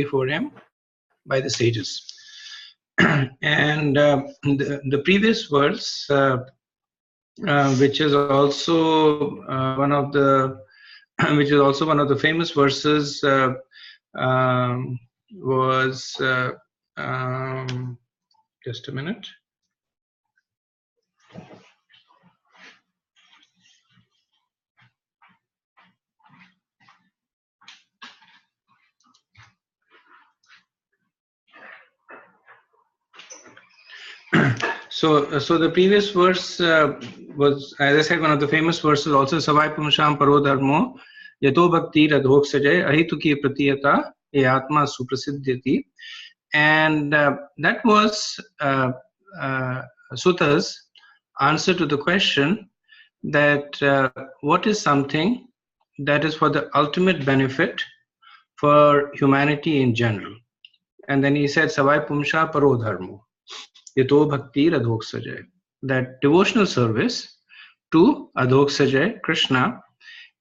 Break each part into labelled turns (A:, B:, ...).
A: before him by the sages. And the previous verse, which is also one of the famous verses, was just a minute. So the previous verse was, as I said, one of the famous verses. Also, Savai Pumsham Paro Dharmo Yato Bhakti Radhok Sajay Ahituki Pratiyata E Atma Suprasiddhyati. And that was Suta's answer to the question that what is something that is for the ultimate benefit for humanity in general. And then he said, Savai Pumsha Paro Dharmo Yato Bhakti Radhok Sajay. That devotional service to Adhok Sajay, Krishna,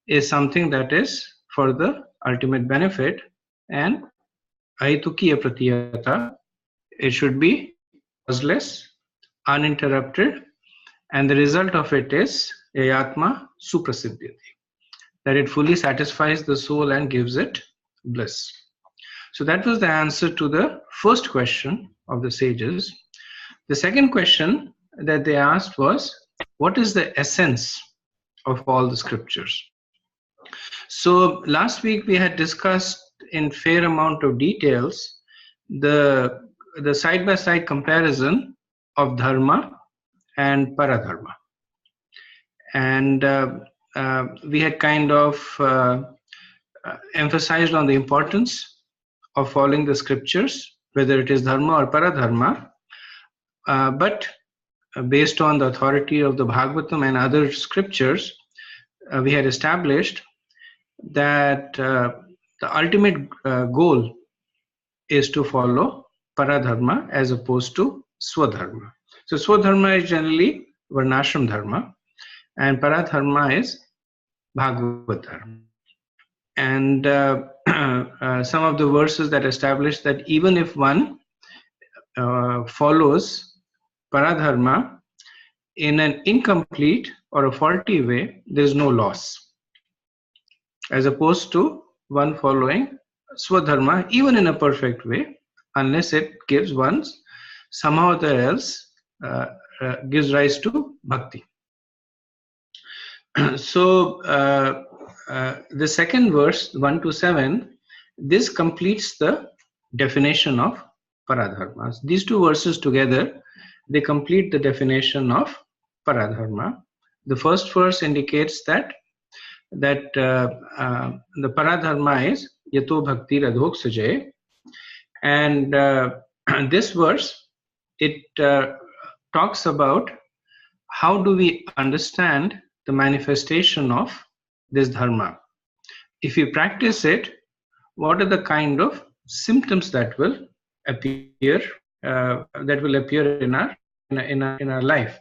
A: is something that is for the ultimate benefit, and Ahitukiya Pratiyata, it should be causeless, uninterrupted, and the result of it is Yatma Suprasiddhyati, that it fully satisfies the soul and gives it bliss. So that was the answer to the first question of the sages. The second question that they asked was, what is the essence of all the scriptures? So last week we had discussed in fair amount of details the side-by-side comparison of dharma and paradharma. And we had kind of emphasized on the importance of following the scriptures, whether it is dharma or paradharma. But based on the authority of the Bhagavatam and other scriptures, we had established that the ultimate goal is to follow paradharma as opposed to swadharma. So swadharma is generally varnashram dharma, and paradharma is Bhagavad dharma. And some of the verses that establish that even if one follows paradharma in an incomplete or a faulty way, there is no loss, as opposed to one following swadharma even in a perfect way, unless it gives one somehow or else gives rise to bhakti. So the second verse, 1 to 7, this completes the definition of paradharma. These two verses together, they complete the definition of paradharma. The first verse indicates that the paradharma is yato bhakti radhok sajay, and this verse, it talks about how do we understand the manifestation of this dharma. If we practice it, what are the kind of symptoms that will appear in our life?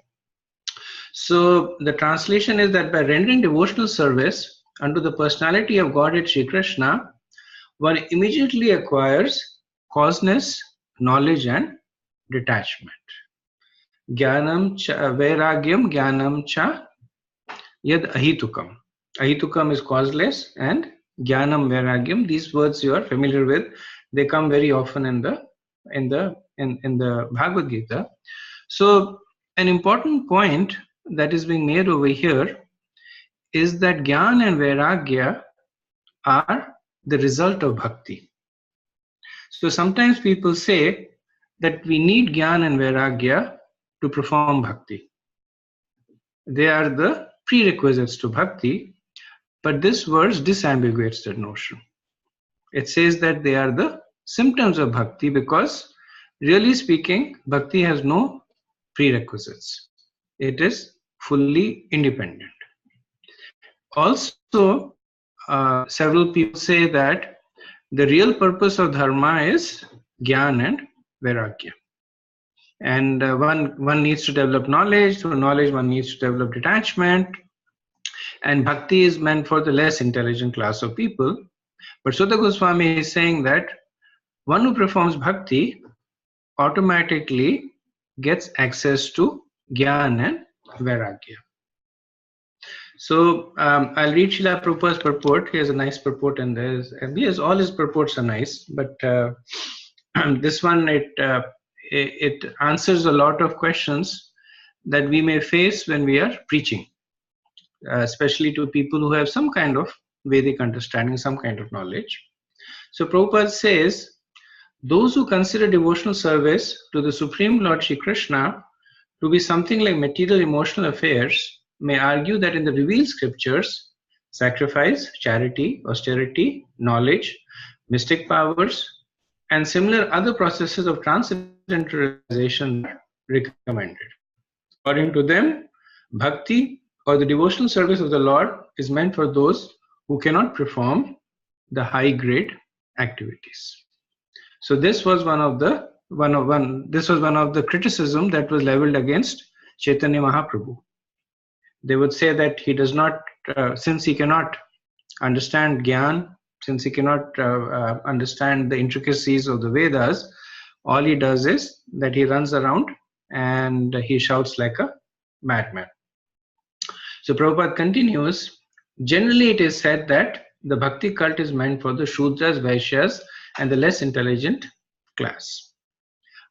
A: So the translation is that by rendering devotional service unto the personality of Godhead Shri Krishna, one immediately acquires causeness, knowledge, and detachment. Jnanam cha vairagyam jnanam cha yad ahitukam. Ahitukam is causeless, and jnanam vairagyam, these words you are familiar with. They come very often in the Bhagavad Gita. So an important point that is being made over here is that Jnana and Vairagya are the result of bhakti. So sometimes people say that we need Jnana and Vairagya to perform bhakti. They are the prerequisites to bhakti, but this verse disambiguates that notion. It says that they are the symptoms of bhakti because, really speaking, bhakti has no prerequisites. It is fully independent. Also, several people say that the real purpose of dharma is jnana and vairagya. And one needs to develop knowledge. Through knowledge, one needs to develop detachment. And bhakti is meant for the less intelligent class of people. But Sutta Goswami is saying that one who performs bhakti automatically gets access to Gyan and Vairagya. So I'll read Srila Prabhupada's purport. He has a nice purport, and yes, all his purports are nice, but this one it answers a lot of questions that we may face when we are preaching, especially to people who have some kind of Vedic understanding, some kind of knowledge. So Prabhupada says, those who consider devotional service to the Supreme Lord Shri Krishna to be something like material emotional affairs may argue that in the revealed scriptures, sacrifice, charity, austerity, knowledge, mystic powers, and similar other processes of transcendental realization are recommended. According to them, bhakti or the devotional service of the Lord is meant for those who cannot perform the high grade activities. So this was one of the criticism that was leveled against Chaitanya Mahaprabhu. They would say that he does not, since he cannot understand Gyan, since he cannot understand the intricacies of the Vedas, all he does is that he runs around and he shouts like a madman. So Prabhupada continues, generally it is said that the bhakti cult is meant for the Shudras, Vaishyas, and the less intelligent class.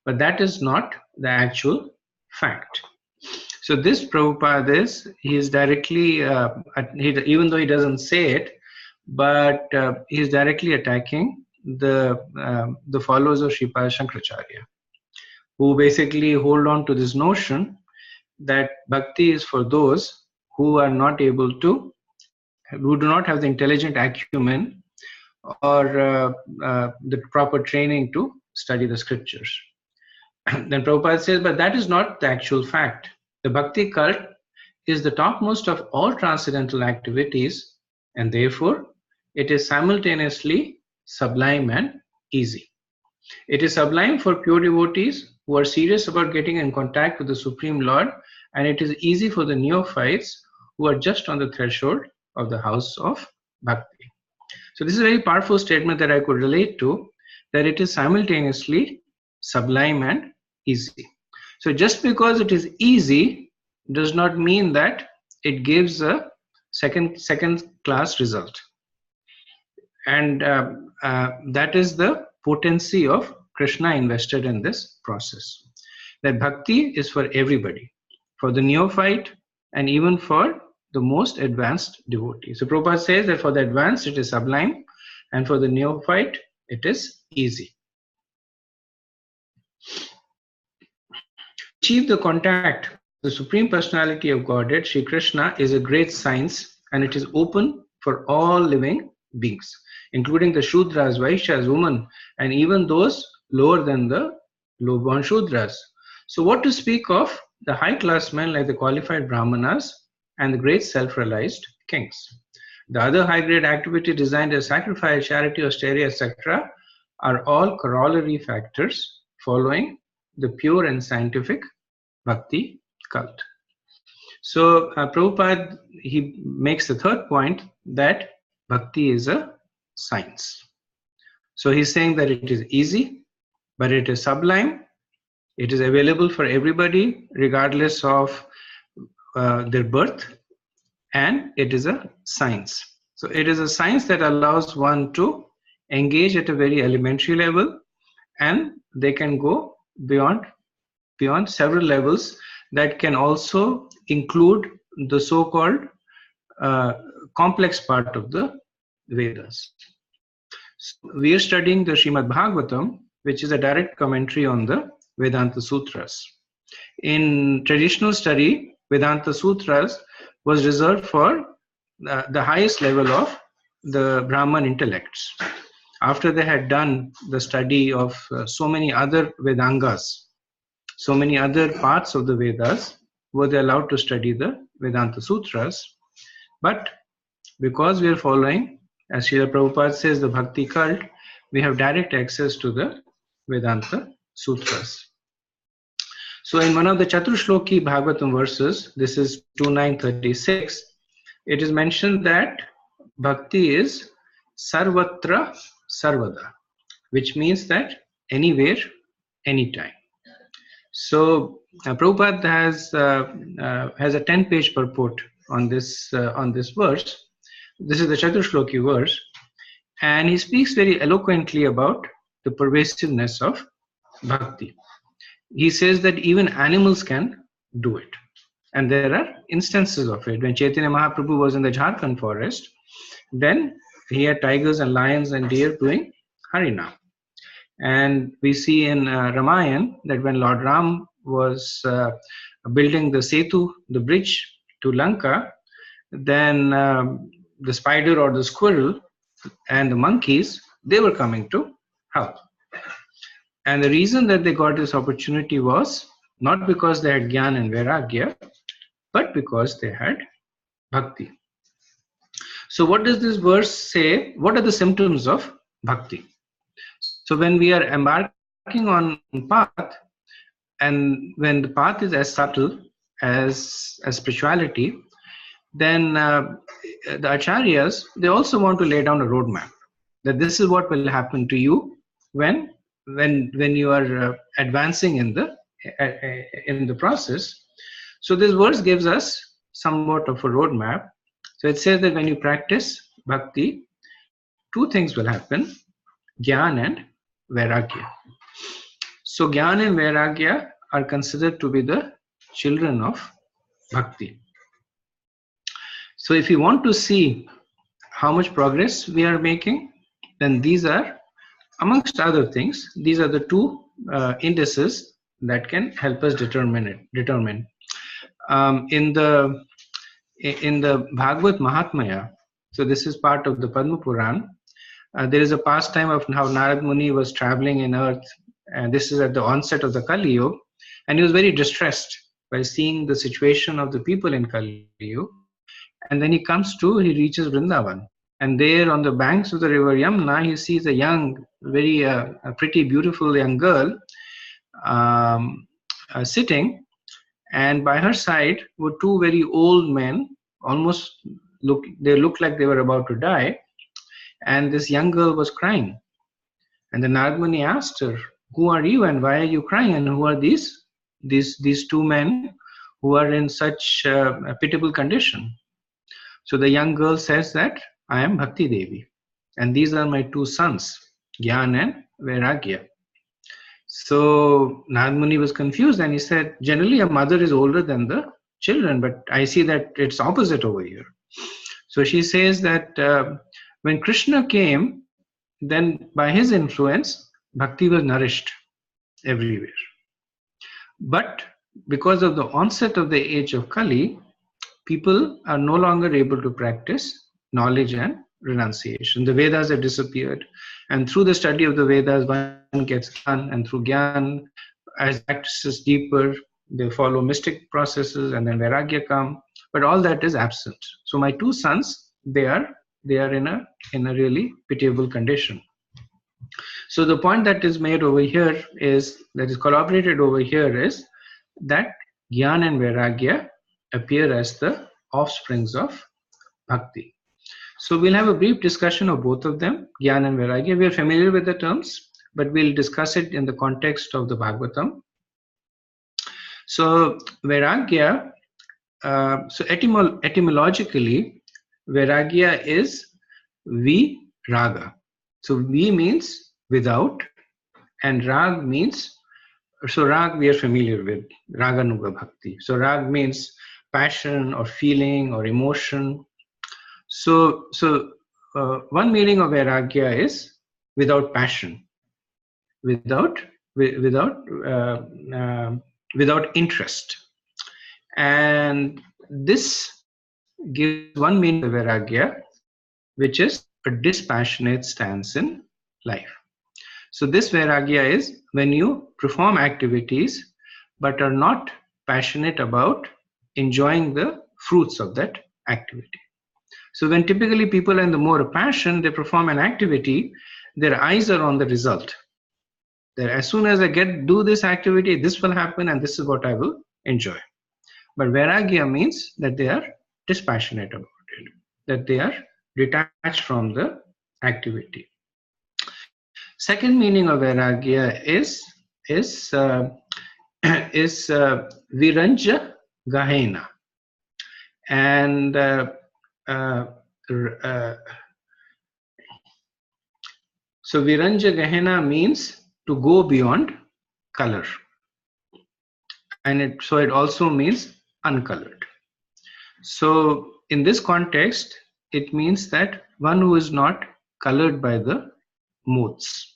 A: But that is not the actual fact. So this Prabhupada he is directly, even though he doesn't say it, but he is directly attacking the followers of Sripad Shankaracharya, who basically hold on to this notion that bhakti is for those who are not able to, who do not have the intelligent acumen or the proper training to study the scriptures. Then Prabhupada says, but that is not the actual fact. The bhakti cult is the topmost of all transcendental activities, and therefore it is simultaneously sublime and easy. It is sublime for pure devotees who are serious about getting in contact with the Supreme Lord, and it is easy for the neophytes who are just on the threshold of the house of bhakti. So this is a very powerful statement that I could relate to, that it is simultaneously sublime and easy. So just because it is easy does not mean that it gives a second class result. And that is the potency of Krishna invested in this process. That bhakti is for everybody, for the neophyte and even for the most advanced devotee. So Prabhupada says that for the advanced it is sublime, and for the neophyte it is easy. To achieve the contact with the Supreme Personality of Godhead, Sri Krishna, is a great science, and it is open for all living beings, including the Shudras, Vaishyas, women, and even those lower than the low-born Shudras. So what to speak of the high-class men like the qualified Brahmanas and the great self-realized kings? The other high-grade activity designed as sacrifice, charity, austerity, etc. are all corollary factors following the pure and scientific bhakti cult. So Prabhupada, he makes the third point that bhakti is a science. So he's saying that it is easy, but it is sublime. It is available for everybody regardless of their birth, and it is a science. So it is a science that allows one to engage at a very elementary level, and they can go beyond several levels that can also include the so-called complex part of the Vedas. So we are studying the Srimad Bhagavatam, which is a direct commentary on the Vedanta Sutras. In traditional study, Vedanta Sutras was reserved for the highest level of the Brahman intellects. After they had done the study of so many other Vedangas, so many other parts of the Vedas, were they allowed to study the Vedanta Sutras. But because we are following, as Srila Prabhupada says, the Bhakti cult, we have direct access to the Vedanta Sutras. So in one of the Chaturshloki Bhagavatam verses, this is 2936, it is mentioned that Bhakti is Sarvatra Sarvada. which means that anywhere, anytime. So Prabhupada has a 10-page purport on this verse. This is the Chaturshloki verse, and he speaks very eloquently about the pervasiveness of bhakti. He says that even animals can do it, and there are instances of it. When Chaitanya Mahaprabhu was in the Jharkhand forest, then he had tigers and lions and deer doing Harinam. And we see in Ramayana that when Lord Ram was building the Setu, the bridge to Lanka, then the spider or the squirrel and the monkeys, they were coming to help. And the reason that they got this opportunity was not because they had Gyan and Vairagya, but because they had Bhakti. So what does this verse say? What are the symptoms of Bhakti? So when we are embarking on path, and when the path is as subtle as spirituality, then the acharyas, they also want to lay down a roadmap that this is what will happen to you when you are advancing in the process. So this verse gives us somewhat of a roadmap. So it says that when you practice bhakti, two things will happen: Gyan and Vairagya. So Gyan and Vairagya are considered to be the children of bhakti. So if you want to see how much progress we are making, then these are, amongst other things, these are the two indices that can help us determine. In the Bhagavad Mahatmya, so this is part of the Padma Puran, there is a pastime of how Narad Muni was traveling in earth, and this is at the onset of the Kali Yuga, and he was very distressed by seeing the situation of the people in Kali Yuga. And then he reaches Vrindavan, and there on the banks of the river Yamuna, he sees a young, very a pretty beautiful young girl sitting, and by her side were two very old men, they looked like they were about to die, and this young girl was crying. And the Narad Muni asked her, "Who are you and why are you crying? And who are these two men who are in such a pitiable condition?" So the young girl says that, "I am Bhakti Devi, and these are my two sons, Gyan and Vairagya." So Narad Muni was confused, and he said, "Generally a mother is older than the children, but I see that it's opposite over here." So she says that when Krishna came, then by his influence, bhakti was nourished everywhere. But because of the onset of the age of Kali, people are no longer able to practice knowledge and renunciation. The Vedas have disappeared, and through the study of the Vedas, one gets Gyan, and through Gyan, as practices deeper, they follow mystic processes, and then Vairagya come. But all that is absent. So my two sons, they are in a really pitiable condition. So the point that is made over here is collaborated over here is that Gyan and Vairagya appear as the offsprings of bhakti. So we'll have a brief discussion of both of them, Gyan and Vairagya. We are familiar with the terms, but we'll discuss it in the context of the Bhagavatam. So Vairagya, etymologically, Vairagya is Vi-raga. So Vi means without, and Rag means, so Rag we are familiar with, Raganuga Bhakti. So Rag means passion or feeling or emotion. So one meaning of Vairagya is without passion, without interest. And this gives one meaning of Vairagya, which is a dispassionate stance in life. So this Vairagya is when you perform activities but are not passionate about enjoying the fruits of that activity. So when typically people are in the more passion, they perform an activity, their eyes are on the result. That as soon as I do this activity, this will happen and this is what I will enjoy. But Vairagya means that they are dispassionate about it, that they are detached from the activity. Second meaning of vairagya is viranja gahena, and uh, uh, so viranja gahena means to go beyond color, and it also means uncolored. So in this context, it means that one who is not colored by the modes.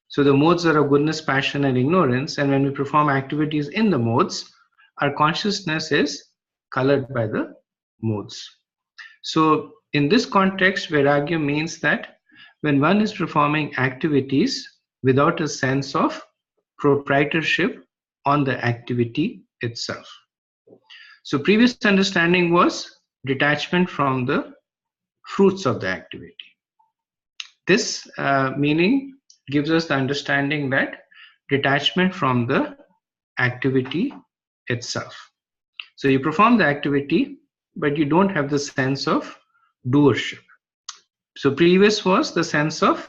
A: So the modes are of goodness, passion, and ignorance, and when we perform activities in the modes, our consciousness is colored by the modes. So in this context, vairagya means that when one is performing activities without a sense of proprietorship on the activity itself. So previous understanding was detachment from the fruits of the activity. This meaning gives us the understanding that detachment from the activity itself. So you perform the activity, but you don't have the sense of doership. So previous was the sense of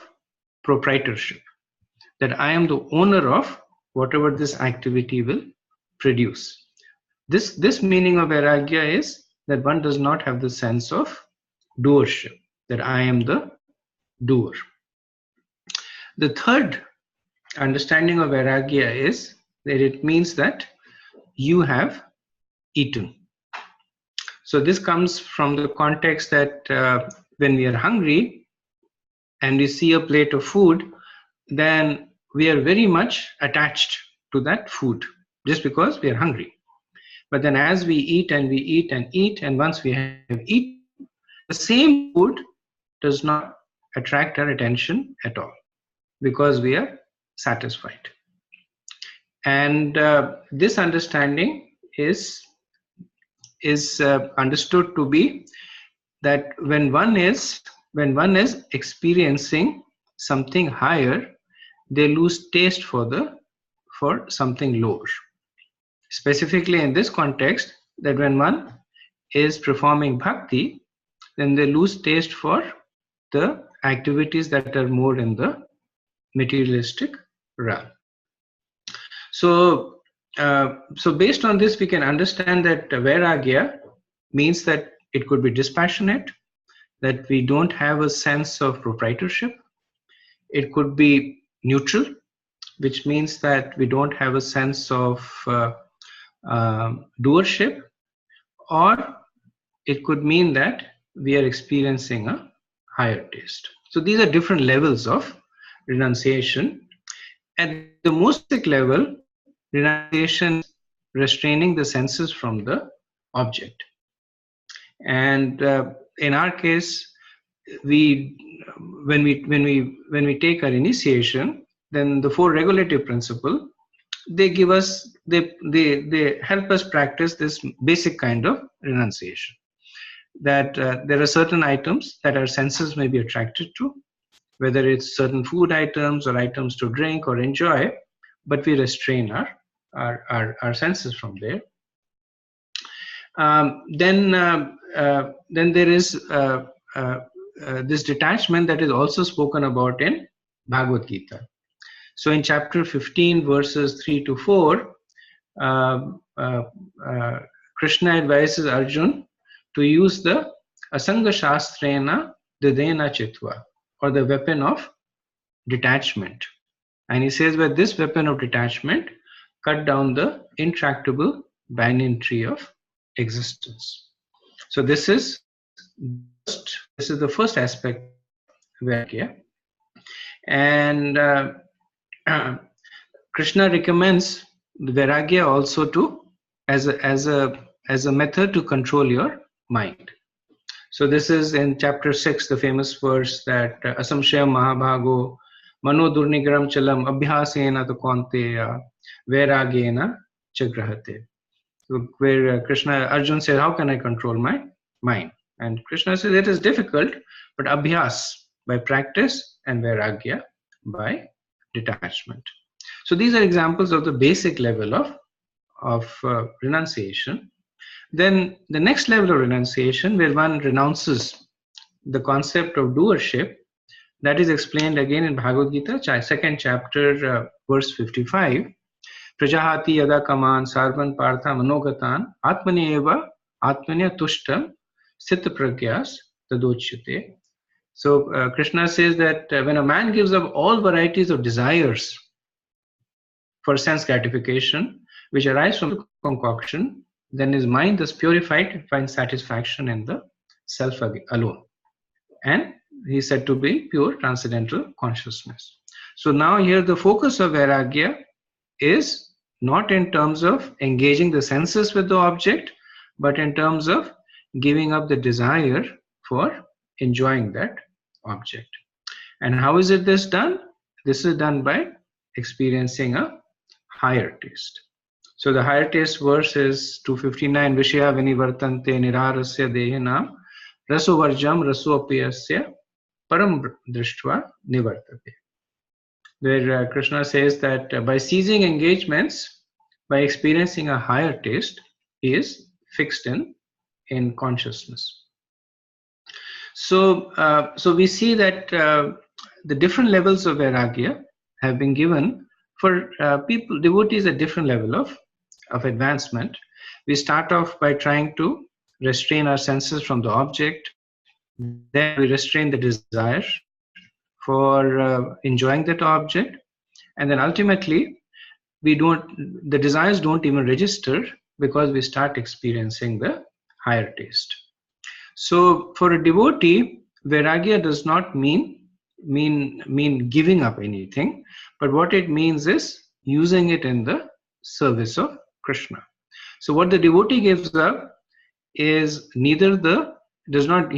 A: proprietorship, that I am the owner of whatever this activity will produce. This meaning of vairagya is that one does not have the sense of doership, that I am the doer. The third understanding of vairagya is that it means that you have eaten. So this comes from the context that when we are hungry and we see a plate of food, then we are very much attached to that food just because we are hungry. But then as we eat and we eat and eat, and once we have eaten, the same food does not attract our attention at all because we are satisfied. And this understanding is understood to be that when one is experiencing something higher, they lose taste for something lower. Specifically in this context, that when one is performing bhakti, then they lose taste for the activities that are more in the materialistic realm. So based on this, we can understand that vairagya means that it could be dispassionate, that we don't have a sense of proprietorship. It could be neutral, which means that we don't have a sense of doership, or it could mean that we are experiencing a higher taste. So these are different levels of renunciation. At the most basic level, renunciation is restraining the senses from the object. And in our case, when we take our initiation, then the four regulative principles, they help us practice this basic kind of renunciation. That there are certain items that our senses may be attracted to, whether it's certain food items or items to drink or enjoy, but we restrain our senses from there. Then there is this detachment that is also spoken about in Bhagavad Gita. So in chapter 15, verses 3 to 4, Krishna advises Arjun to use the Asanga Shastrena Didena Chitva, or the weapon of detachment. And he says, with this weapon of detachment, cut down the intractable banyan tree of existence. So this is the first aspect of vairagya. And Krishna recommends the vairagya also to as a method to control your mind. So this is in chapter 6, the famous verse that asamshaya mahabhago mano durnigram chalam abhyasena to kaunteya vairagyena chagrahate. So where Arjun says, how can I control my mind? And Krishna says, it is difficult, but abhyas, by practice, and vairagya, by detachment. So these are examples of the basic level of renunciation. Then the next level of renunciation, where one renounces the concept of doership, That is explained again in Bhagavad Gita, second chapter, verse 55. Prajahati yada kaman sarvan partha manogatan atmani eva atmanya tushtam sthita pragyas tadochyate. So Krishna says that when a man gives up all varieties of desires for sense gratification, which arise from the concoction, then his mind is purified and finds satisfaction in the self alone. And he is said to be pure transcendental consciousness. So now here the focus of Vairagya is not in terms of engaging the senses with the object, but in terms of giving up the desire for enjoying that object. And how is it this done? This is done by experiencing a higher taste. So the higher taste verse is 259. Vishaya vinivartante nirarasya dehinam raso varjam raso apiyasya param drishtva nivartate. Where Krishna says that by ceasing engagements, by experiencing a higher taste, he is fixed in consciousness. So, so we see that the different levels of Vairagya have been given for people, devotees at different level of advancement. We start off by trying to restrain our senses from the object. Then we restrain the desire for enjoying that object, and then ultimately the desires don't even register because we start experiencing the higher taste. So for a devotee, Vairagya does not mean giving up anything, but what it means is using it in the service of Krishna. So what the devotee gives up is he does not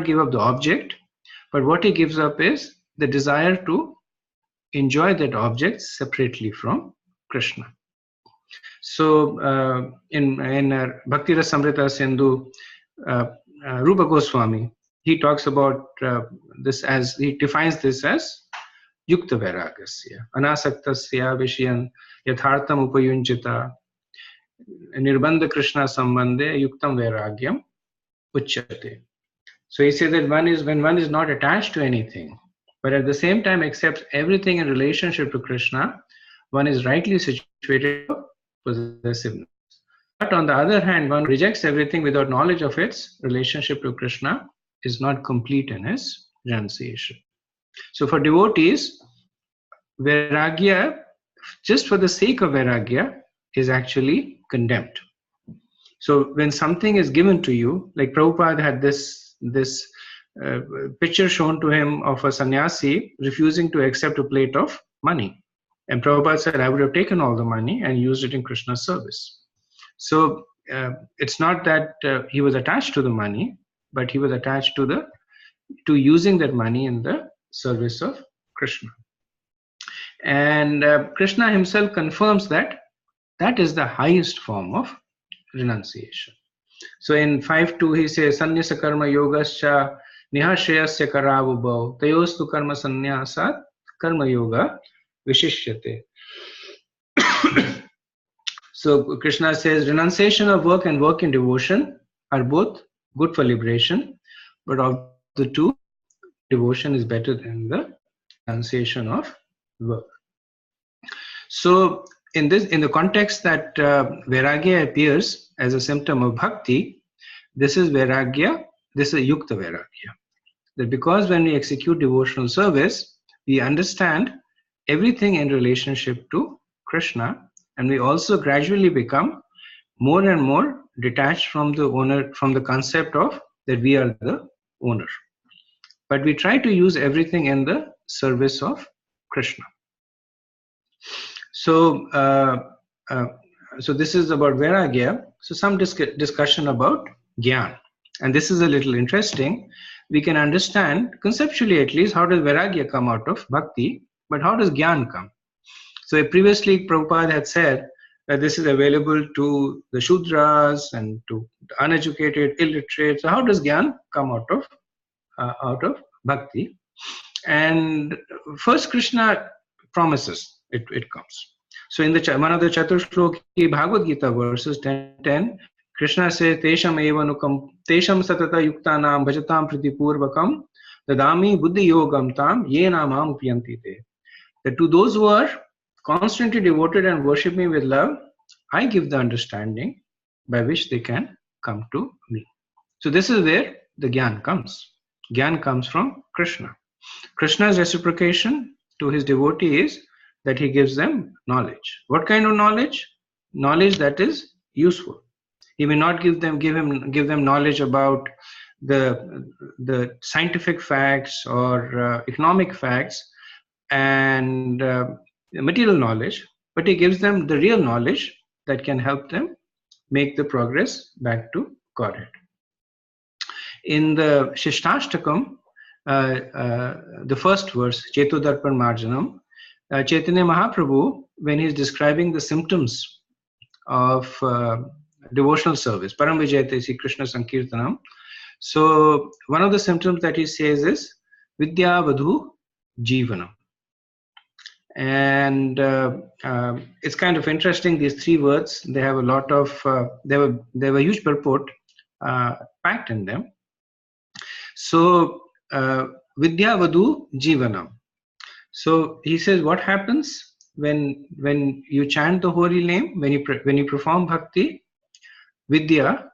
A: give up the object, but what he gives up is the desire to enjoy that object separately from Krishna. So in Bhakti Rasamrita Sindhu, Rupa Goswami, he talks about this as, he defines this as Yukta Vairagasya, Anasaktasya Vishayan Yathartam Upayunjita Nirbandha Krishna Sambandhe Yuktam Vairagyam Uchyate. So he says that when one is not attached to anything, but at the same time accepts everything in relationship to Krishna, one is rightly situated for possessiveness. But on the other hand, one rejects everything without knowledge of its relationship to Krishna is not complete in his renunciation. So for devotees, Vairagya, just for the sake of Vairagya, is actually condemned. So when something is given to you, like Prabhupada had this picture shown to him of a sannyasi refusing to accept a plate of money. And Prabhupada said, I would have taken all the money and used it in Krishna's service. So it's not that he was attached to the money, but he was attached to using that money in the service of Krishna. And Krishna himself confirms that is the highest form of renunciation. So in 5.2 he says, Sanyasa karma yogascha nihashayasya karavubhav tayostu karma sanyasat karma yoga vishishyate. So Krishna says renunciation of work and work in devotion are both good for liberation, but of the two, devotion is better than the renunciation of work. So in the context that Vairagya appears as a symptom of bhakti, this is Vairagya, this is Yukta Vairagya. That because when we execute devotional service, we understand everything in relationship to Krishna, and we also gradually become more and more detached from the owner, from the concept of that we are the owner. But we try to use everything in the service of Krishna. So, so this is about Vairagya. So some discussion about Gyan. And this is a little interesting. We can understand, conceptually at least, how does Vairagya come out of Bhakti, but how does Gyan come? So previously Prabhupada had said that this is available to the Shudras and to the uneducated, illiterate. So how does Gyan come out of Bhakti? And first Krishna promises it comes. So in one of the Chaturshloki Bhagavad Gita verses 10, Krishna says, Tesham evanukam, Tesham satata yuktanam bhajatam pritipurvakam, Dadami buddhi yogam tam yena mam upyanti te. That to those who are constantly devoted and worship me with love, I give the understanding by which they can come to me. So this is where the Gyan comes. Gyan comes from Krishna. Krishna's reciprocation to his devotee is that he gives them knowledge. What kind of knowledge? Knowledge that is useful. He may not give them knowledge about the scientific facts or economic facts and material knowledge, but he gives them the real knowledge that can help them make the progress back to Godhead. In the Shishtastakam, the first verse, Chetudarpan Marjanam, Chaitanya Mahaprabhu, when he's describing the symptoms of devotional service, Param Vijayate Sri Krishna Sankirtanam, so one of the symptoms that he says is Vidya Vadhu Jivanam. And it's kind of interesting, these three words, they have a lot of, they have a huge purport packed in them. So, Vidya Vadhu Jivanam. So he says, what happens when you chant the holy name, when you perform bhakti, Vidya,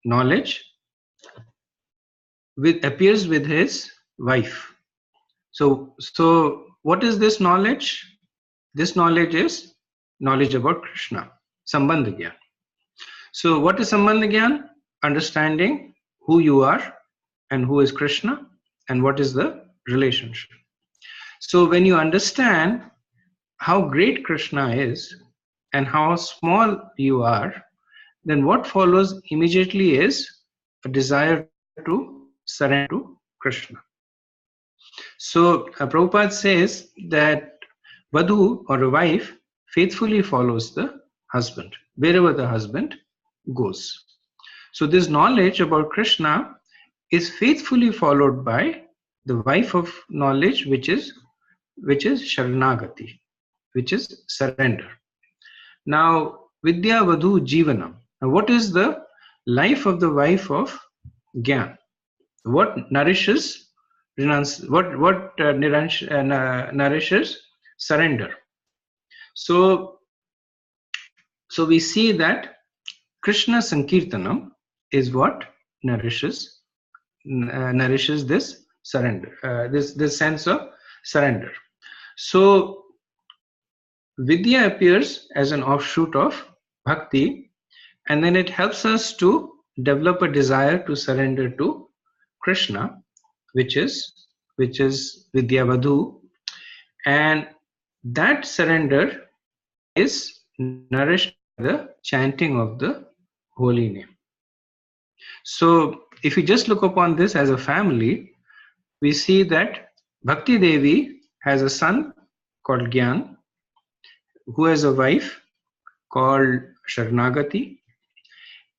A: knowledge, appears with his wife. So what is this knowledge? This knowledge is knowledge about Krishna, Sambandha Gyan. So what is Sambandha Gyan? Understanding who you are and who is Krishna and what is the relationship. So when you understand how great Krishna is and how small you are, then what follows immediately is a desire to surrender to Krishna. So Prabhupada says that Vadhu or a wife faithfully follows the husband, wherever the husband goes. So this knowledge about Krishna is faithfully followed by the wife of knowledge, which is Sharanagati, which is surrender. Now, Vidya Vadhu Jivanam. Now, what is the life of the wife of Gyan? What nourishes nourishes surrender? So we see that Krishna Sankirtanam is what nourishes this surrender, this sense of surrender. So Vidya appears as an offshoot of bhakti, and then it helps us to develop a desire to surrender to Krishna, which is Vidya Vadhu, and that surrender is nourished by the chanting of the holy name. So if you just look upon this as a family, we see that Bhakti Devi has a son called Gyan, who has a wife called Sharanagati,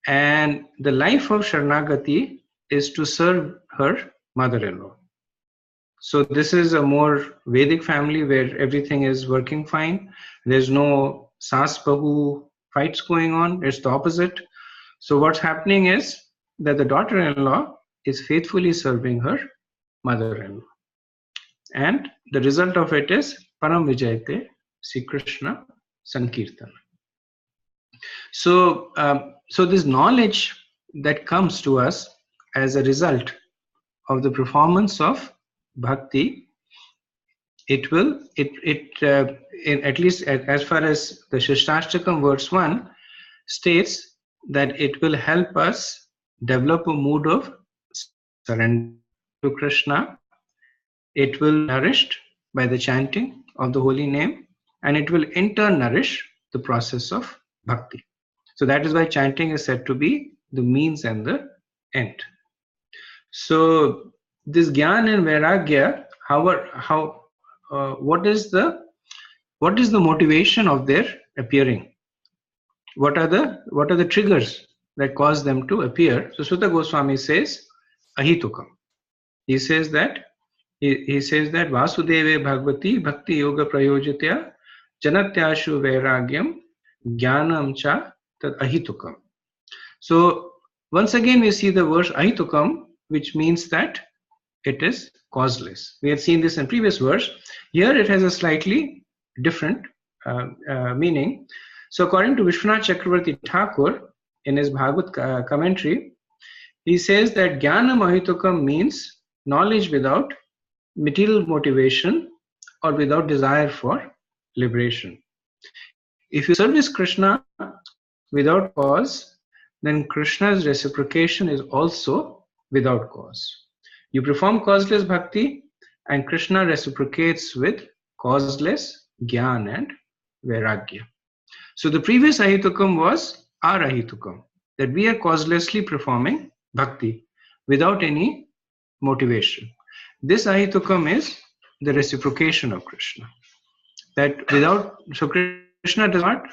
A: and the life of Sharanagati is to serve her mother-in-law. So this is a more Vedic family where everything is working fine. There's no Saas Bahu fights going on. It's the opposite. So what's happening is that the daughter-in-law is faithfully serving her mother-in-law. And the result of it is Param Vijayate Sri Krishna Sankirtana. So this knowledge that comes to us as a result of the performance of bhakti, at least as far as the Shishtastakam verse 1 states, that it will help us develop a mood of surrender to Krishna. It will be nourished by the chanting of the holy name, and it will in turn nourish the process of bhakti. So that is why chanting is said to be the means and the end. So this Gyan and Vairagya, what is the motivation of their appearing? What are the triggers that cause them to appear? So Sutta Goswami says Ahitukam. He says that Vasudeve Bhagavati Bhakti Yoga Prayojitya Janatyashu Vairagyam Jnanam Cha Tad Ahitukam. So once again we see the verse Ahitukam, which means that it is causeless. We had seen this in previous verse. Here it has a slightly different meaning. So according to Vishwanath Chakravarti Thakur, in his Bhagavad commentary, he says that Jnana Mahitukam means knowledge without material motivation or without desire for liberation. If you service Krishna without cause, then Krishna's reciprocation is also without cause. You perform causeless bhakti and Krishna reciprocates with causeless jnana and vairagya. So the previous ahitukam was our ahitukam, that we are causelessly performing bhakti without any motivation. This ahitukam is the reciprocation of Krishna. That without, so Krishna does not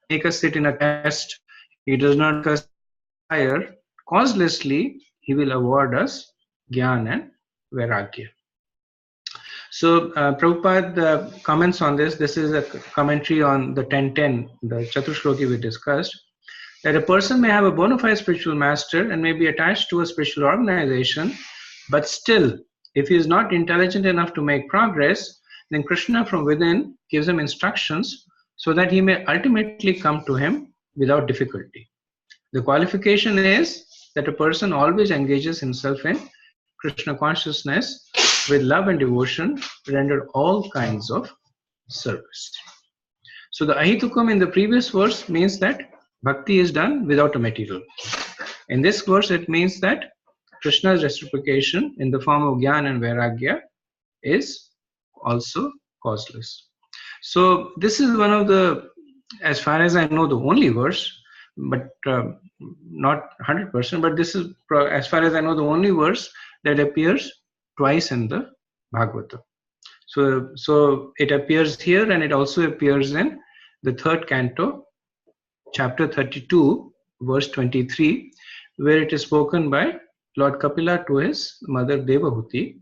A: make us sit in a test, he does not make us higher. Causelessly, he will award us jnana and vairagya. So Prabhupada comments on this. This is a commentary on the 1010, the Chatushloki we discussed, that a person may have a bona fide spiritual master and may be attached to a spiritual organization, but still, if he is not intelligent enough to make progress, then Krishna from within gives him instructions so that he may ultimately come to him without difficulty. The qualification is that a person always engages himself in Krishna consciousness with love and devotion, render all kinds of service. So the ahitukam in the previous verse means that bhakti is done without a material. In this verse, it means that Krishna's reciprocation in the form of jnana and vairagya is also causeless. So this is one of the, as far as I know, the only verse, but not 100%, but this is, as far as I know, the only verse that appears twice in the Bhagavata. So it appears here and it also appears in the third canto, chapter 32, verse 23, where it is spoken by Lord Kapila to his mother Devahuti.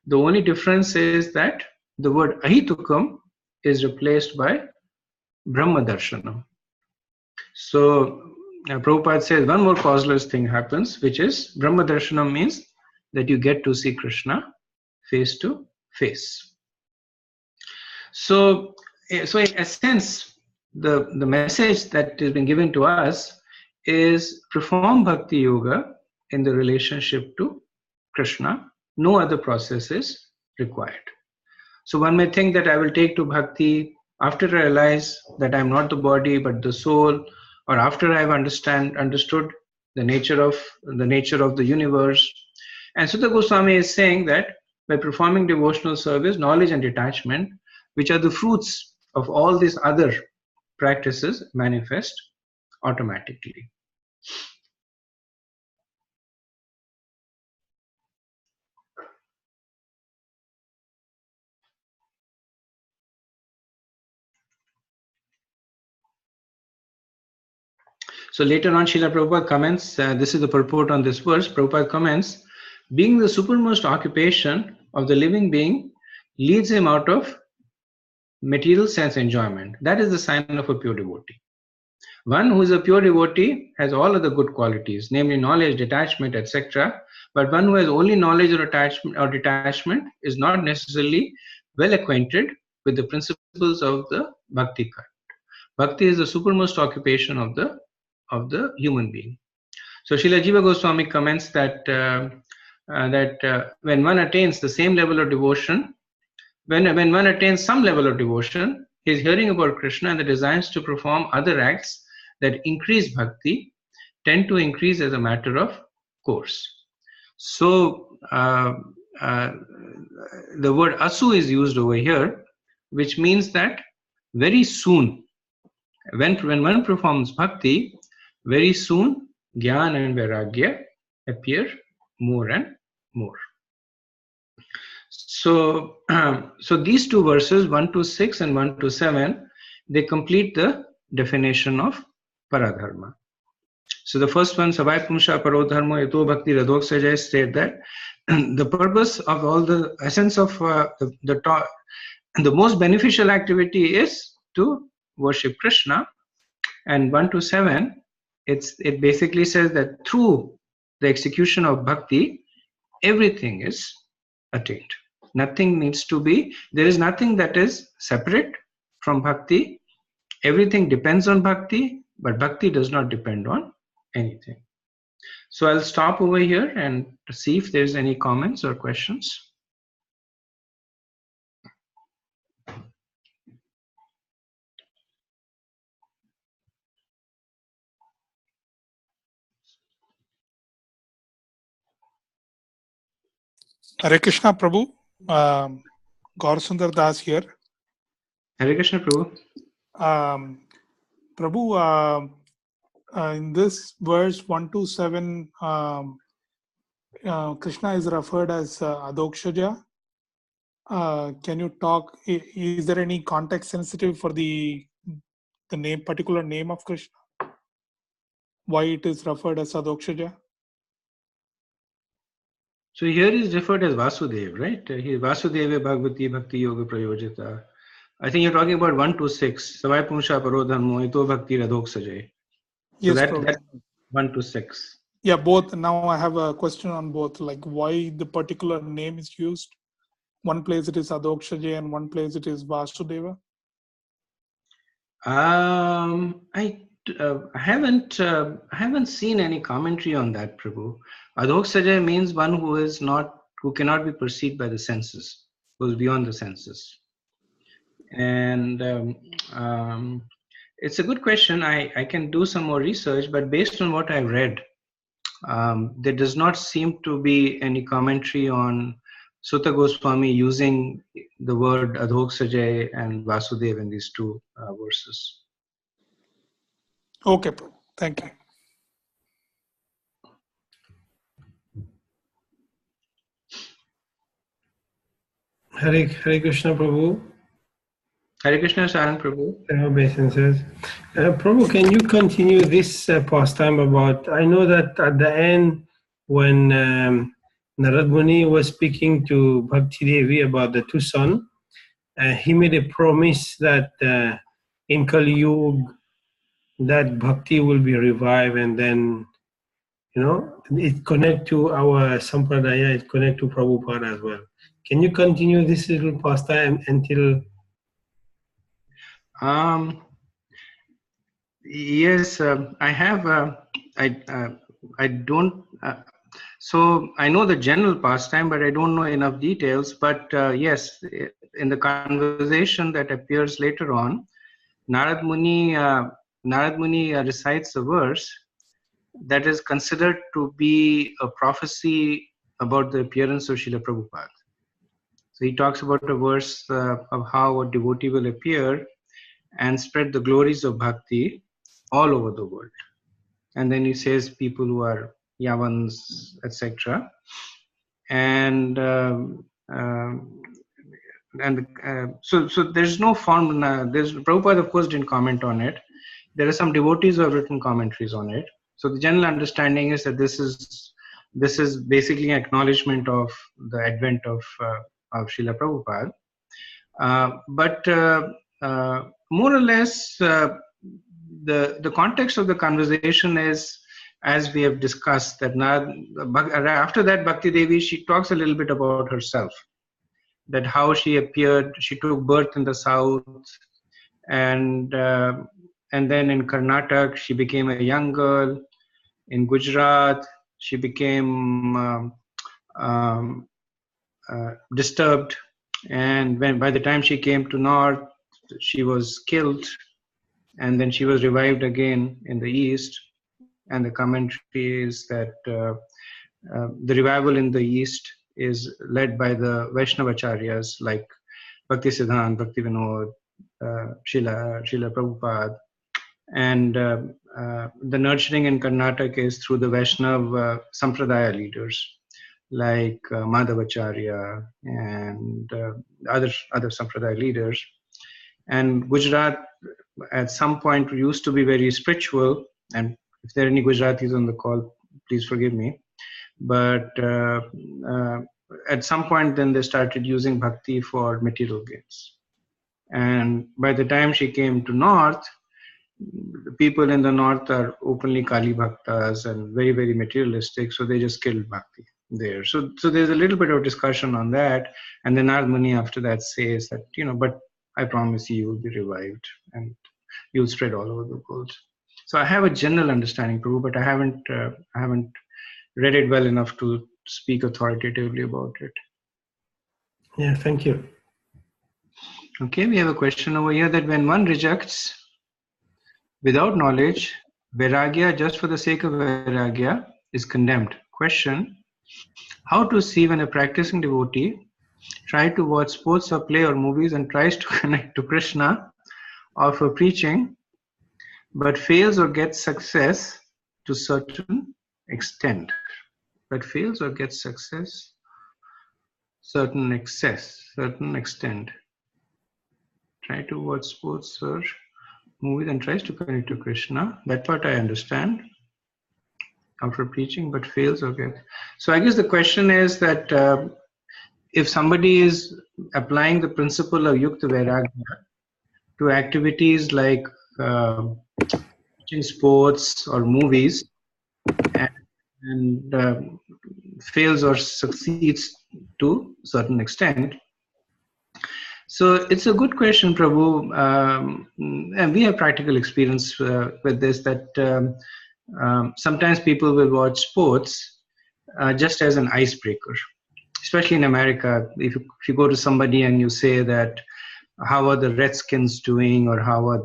A: The only difference is that the word ahitukam is replaced by Brahma Darshanam. So Prabhupada says one more causeless thing happens, which is Brahma Darshanam means that you get to see Krishna face to face. So in a sense, the message that has been given to us is perform Bhakti Yoga in the relationship to Krishna. No other process is required. So one may think that I will take to Bhakti after I realize that I am not the body but the soul, or after I have understood the nature of the universe. And Sutta Goswami is saying that by performing devotional service, knowledge and detachment, which are the fruits of all these other practices, manifest automatically. So later on, Srila Prabhupada comments, this is the purport on this verse, Prabhupada comments, being the supermost occupation of the living being leads him out of material sense enjoyment. That is the sign of a pure devotee. One who is a pure devotee has all other good qualities, namely knowledge, detachment, etc. But one who has only knowledge or detachment is not necessarily well acquainted with the principles of the bhakti karma. Bhakti is the supermost occupation of the human being. So Srila Jiva Goswami comments that when one attains the same level of devotion, when one attains some level of devotion, he is hearing about Krishna, and the desires to perform other acts that increase bhakti tend to increase as a matter of course. So the word asu is used over here, which means that very soon, when one performs bhakti, very soon jnana and vairagya appear more and more. So these two verses, 1 to 6 and 1 to 7, they complete the definition of paradharma. So the first one, Savai Pumsha Parodharma Yato Bhakti Radhok Sajay, state that the purpose of all the essence of the most beneficial activity is to worship Krishna. And 1 to 7, it basically says that through the execution of bhakti, everything is attained. Nothing needs to be, there is nothing that is separate from bhakti. Everything depends on bhakti, but bhakti does not depend on anything. So I'll stop over here and see if there's any comments or questions.
B: Hare Krishna Prabhu, Gaur Sundar Das here.
A: Hare Krishna Prabhu.
B: Prabhu, in this verse 127, Krishna is referred as Adhokshaja. Can you talk? Is there any context sensitive for the name, particular name of Krishna? Why it is referred as Adhokshaja?
A: So here is referred as Vasudev, right? He Vasudeva Bhagavati Bhakti Yoga Prayojita. I think you're talking about 126. Savai Punsha Parodharmo Ito Bhakti Radhok Sajay. So
B: Yes,
A: that 126.
B: Yeah, both. Now I have a question on both, like why the particular name is used. One place it is Adhokshaja and one place it is Vasudeva.
A: I haven't seen any commentary on that, Prabhu. Adhokshaja means one who cannot be perceived by the senses, who is beyond the senses. And it's a good question. I can do some more research, but based on what I've read, there does not seem to be any commentary on Sutta Goswami using the word Adhokshaja and Vasudev in these two verses.
B: Okay, thank you.
C: Hare Krishna Prabhu.
A: Hare Krishna Sarang Prabhu.
C: Obeisances. Prabhu, can you continue this pastime about, I know that at the end when Narad Muni was speaking to Bhakti Devi about the two sons, he made a promise that in Kali Yuga that Bhakti will be revived, and then, you know, it connect to our Sampradaya, it connect to Prabhupada as well. Can you continue this little pastime until...
A: Yes, I have. I don't. So I know the general pastime, but I don't know enough details. But yes, in the conversation that appears later on, Narad Muni recites a verse that is considered to be a prophecy about the appearance of Srila Prabhupada. So he talks about a verse of how a devotee will appear and spread the glories of bhakti all over the world. And then he says people who are Yavans, etc. And so there's no form. There's Prabhupada, of course, didn't comment on it. There are some devotees who have written commentaries on it. So the general understanding is that this is basically an acknowledgement of the advent of Srila Prabhupada. But more or less, the context of the conversation is, as we have discussed, that after that Bhakti Devi, she talks a little bit about herself, that how she appeared, she took birth in the south, and then in Karnataka she became a young girl. In Gujarat she became disturbed, and by the time she came to north, she was killed, and then she was revived again in the east. And the commentary is that the revival in the east is led by the Vaishnavacharyas like Bhakti Siddhanta, Bhakti Vinod, Srila Prabhupada. And the nurturing in Karnataka is through the Vaishnava Sampradaya leaders like Madhavacharya and other Sampradaya leaders. And Gujarat at some point used to be very spiritual, and if there are any Gujaratis on the call, please forgive me. But at some point then they started using bhakti for material gains. And by the time she came to north, the people in the north are openly Kali Bhaktas and very, very materialistic, so they just killed bhakti. there. So there's a little bit of discussion on that, and then Narad Muni after that says that, but I promise you will be revived and you'll spread all over the world. So I have a general understanding, Prabhu, but I haven't read it well enough to speak authoritatively about it.
C: Yeah, thank you.
A: Okay, we have a question over here that when one rejects without knowledge, vairagya just for the sake of vairagya is condemned. Question: how to see when a practicing devotee tries to watch sports or play or movies and tries to connect to Krishna or for preaching, but fails or gets success to certain extent? But fails or gets success certain extent. Try to watch sports or movies and tries to connect to Krishna. That part I understand. After preaching, but fails or gets. So I guess the question is that if somebody is applying the principle of Yukta Vairagya to activities like watching sports or movies, and fails or succeeds to a certain extent. So it's a good question, Prabhu, and we have practical experience with this, that sometimes people will watch sports just as an icebreaker, especially in America. If you go to somebody and you say that, how are the Redskins doing, or how are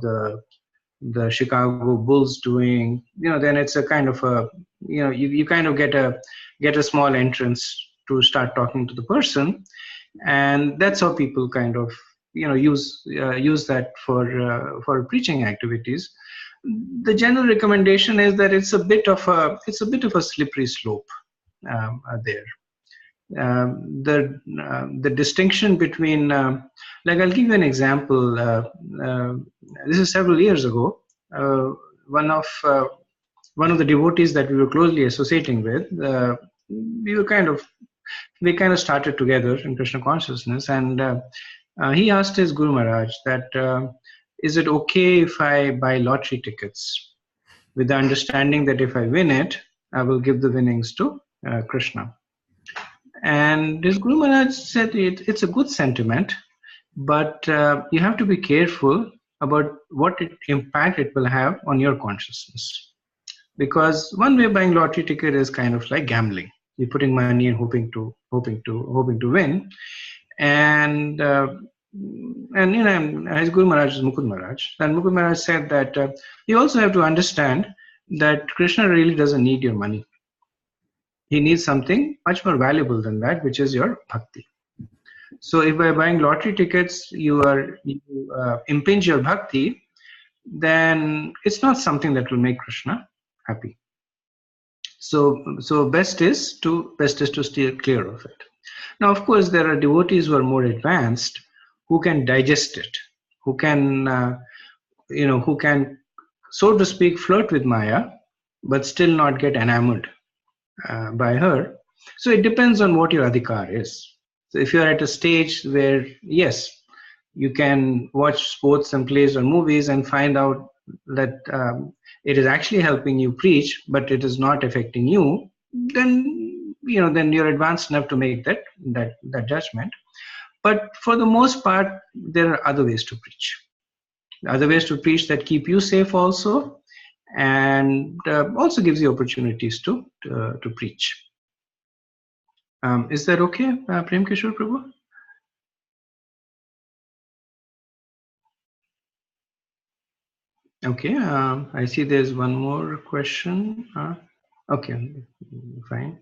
A: the Chicago Bulls doing, then it's a kind of a, you kind of get a small entrance to start talking to the person, and that's how people kind of use that for preaching activities. The general recommendation is that it's a bit of a slippery slope there. The distinction between, like, I'll give you an example. This is several years ago. One of the devotees that we were closely associating with, we kind of started together in Krishna consciousness, and he asked his Guru Maharaj that, is it okay if I buy lottery tickets with the understanding that if I win it, I will give the winnings to Krishna? And his Guru Maharaj said it's a good sentiment, but you have to be careful about what impact it will have on your consciousness. Because one way of buying lottery ticket is kind of like gambling. You're putting money and hoping to win. And his Guru Maharaj is Mukund Maharaj. And Mukund Maharaj said that you also have to understand that Krishna really doesn't need your money. He needs something much more valuable than that, which is your bhakti. So if by buying lottery tickets you impinge your bhakti, then it's not something that will make Krishna happy. So best is to steer clear of it. Now, of course, there are devotees who are more advanced, who can digest it, who can so to speak flirt with Maya, but still not get enamored by her. So it depends on what your adhikar is. So if you're at a stage where, yes, you can watch sports and plays or movies and find out that it is actually helping you preach, but it is not affecting you, then you're advanced enough to make that judgment. But for the most part, there are other ways to preach. Other ways to preach that keep you safe also, and also gives you opportunities to preach. Is that okay, Prem Kishore Prabhu? Okay, I see there's one more question. Okay, fine.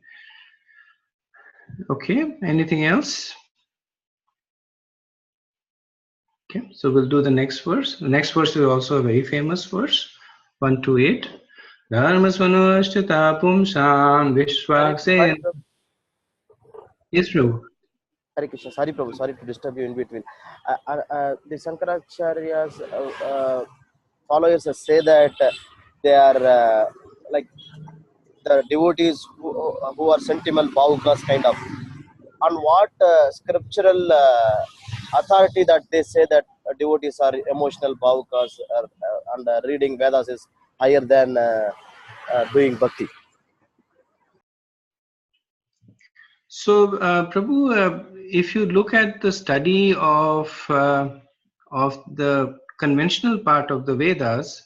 A: Okay, anything else? Okay, so we'll do the next verse. The next verse is also a very famous verse, 128. Dharmasvanoshtita pumsam vishwakse. Yes, Prabhu.
D: Hare Krishna. Sorry, Prabhu. Sorry to disturb you in between. The Shankaracharya's followers say that they are like the devotees who are sentimental bhaukas kind of. On what scriptural authority that they say that devotees are emotional bhaukas, and reading Vedas is higher than doing bhakti?
A: So, Prabhu, if you look at the study of the conventional part of the Vedas,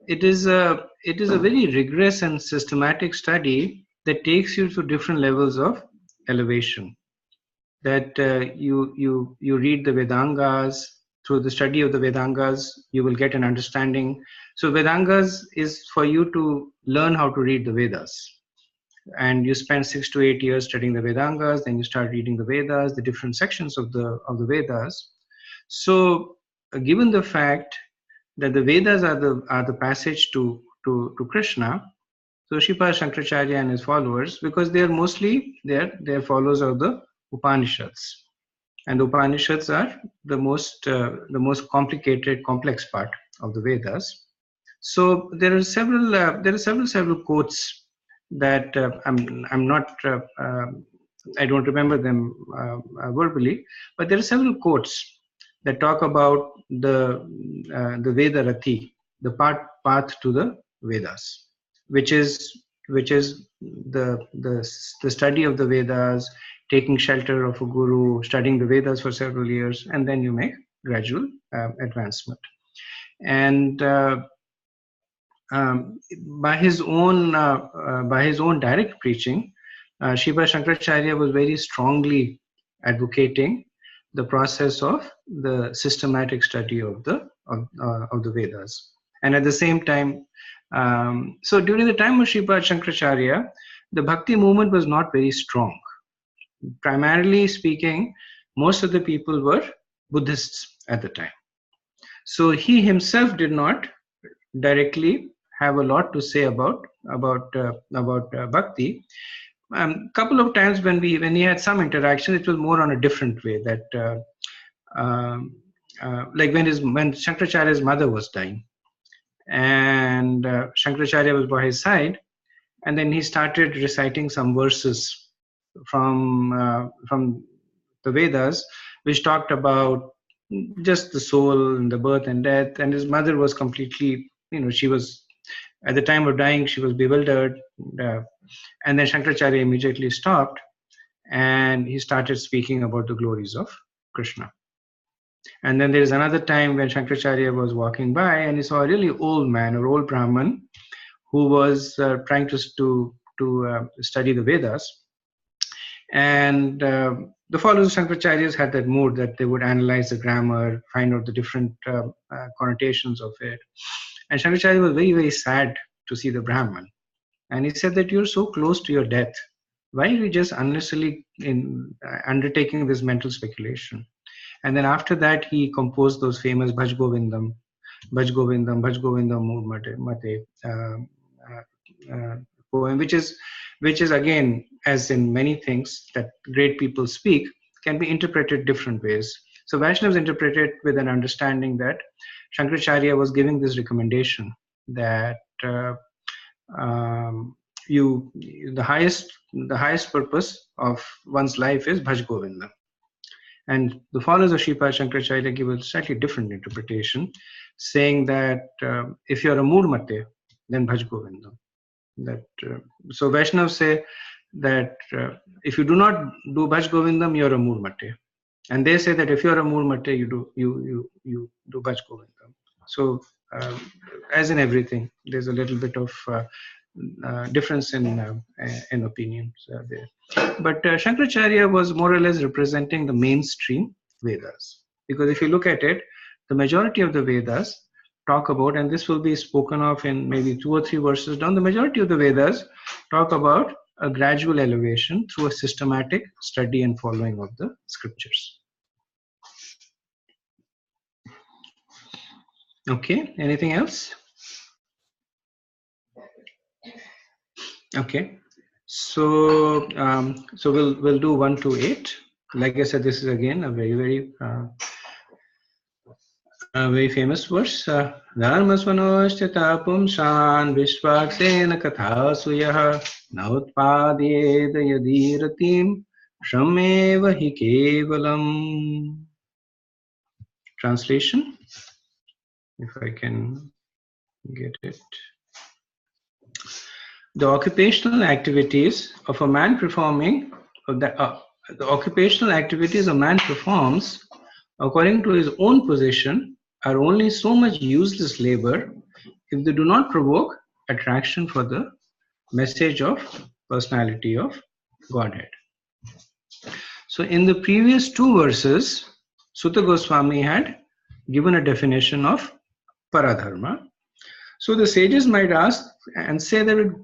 A: it is a very rigorous and systematic study that takes you to different levels of elevation. That you read the Vedangas. Through the study of the Vedangas, you will get an understanding. So Vedangas is for you to learn how to read the Vedas, and you spend 6 to 8 years studying the Vedangas. Then you start reading the Vedas, the different sections of the Vedas. So, given the fact that the Vedas are the passage to Krishna, so Sripad Shankaracharya and his followers, because they are mostly they're followers of the Upanishads, and the Upanishads are the most complicated, complex part of the Vedas. So there are several quotes that I'm not I don't remember them verbally, but there are several quotes that talk about the Veda Rati, the path to the Vedas, which is the study of the Vedas, taking shelter of a guru, studying the Vedas for several years, and then you make gradual advancement. And by his own direct preaching, Sripad Shankaracharya was very strongly advocating the process of the systematic study of the Vedas. And at the same time, so during the time of Sripad Shankaracharya, the Bhakti movement was not very strong. Primarily speaking, most of the people were Buddhists at the time. So he himself did not directly have a lot to say about Bhakti. Couple of times when he had some interaction, it was more on a different way. That like when Shankaracharya's mother was dying, and Shankaracharya was by his side, and then he started reciting some verses from the Vedas, which talked about just the soul and the birth and death. And his mother was completely, she was, at the time of dying, she was bewildered. And then Shankaracharya immediately stopped, and he started speaking about the glories of Krishna. And then there is another time when Shankaracharya was walking by, and he saw a really old man, or old Brahman, who was trying to study the Vedas. And the followers of Shankaracharya had that mood that they would analyze the grammar, find out the different connotations of it. And Shankaracharya was very, very sad to see the Brahman. And he said that you're so close to your death. Why are you just unnecessarily undertaking this mental speculation? And then after that, he composed those famous Bhaj Govindam, Bhaj Govindam, Bhaj Govindam Mate poem, which is again, as in many things that great people speak, can be interpreted different ways. So Vaishnavas interpret it with an understanding that Shankaracharya was giving this recommendation that the highest purpose of one's life is Bhaj Govinda. And the followers of Sripad Shankaracharya give a slightly different interpretation, saying that if you're a Moormate, then Bhaj Govinda. That so Vaishnavas say that if you do not do Bhaj Govindam, you're a Moormate. And they say that if you're a Moormate, you do Bhaj Govindam. So as in everything, there's a little bit of difference in opinions there. But Shankaracharya was more or less representing the mainstream Vedas, because if you look at it, the majority of the Vedas talk about, and this will be spoken of in maybe 2 or 3 verses down, the majority of the Vedas talk about a gradual elevation through a systematic study and following of the scriptures. Okay, anything else? Okay, so we'll do 1 to 8. Like I said, this is again a very famous verse. Dharmasvanoshchata pumshan vishvaksena katha suyah nautpadiyed yadiratim shrameva hi kevalam. Translation, if I can get it. The occupational activities of a man performing the occupational activities a man performs according to his own position are only so much useless labor if they do not provoke attraction for the message of personality of Godhead. So in the previous two verses, Sutta Goswami had given a definition of paradharma. So the sages might ask and say that,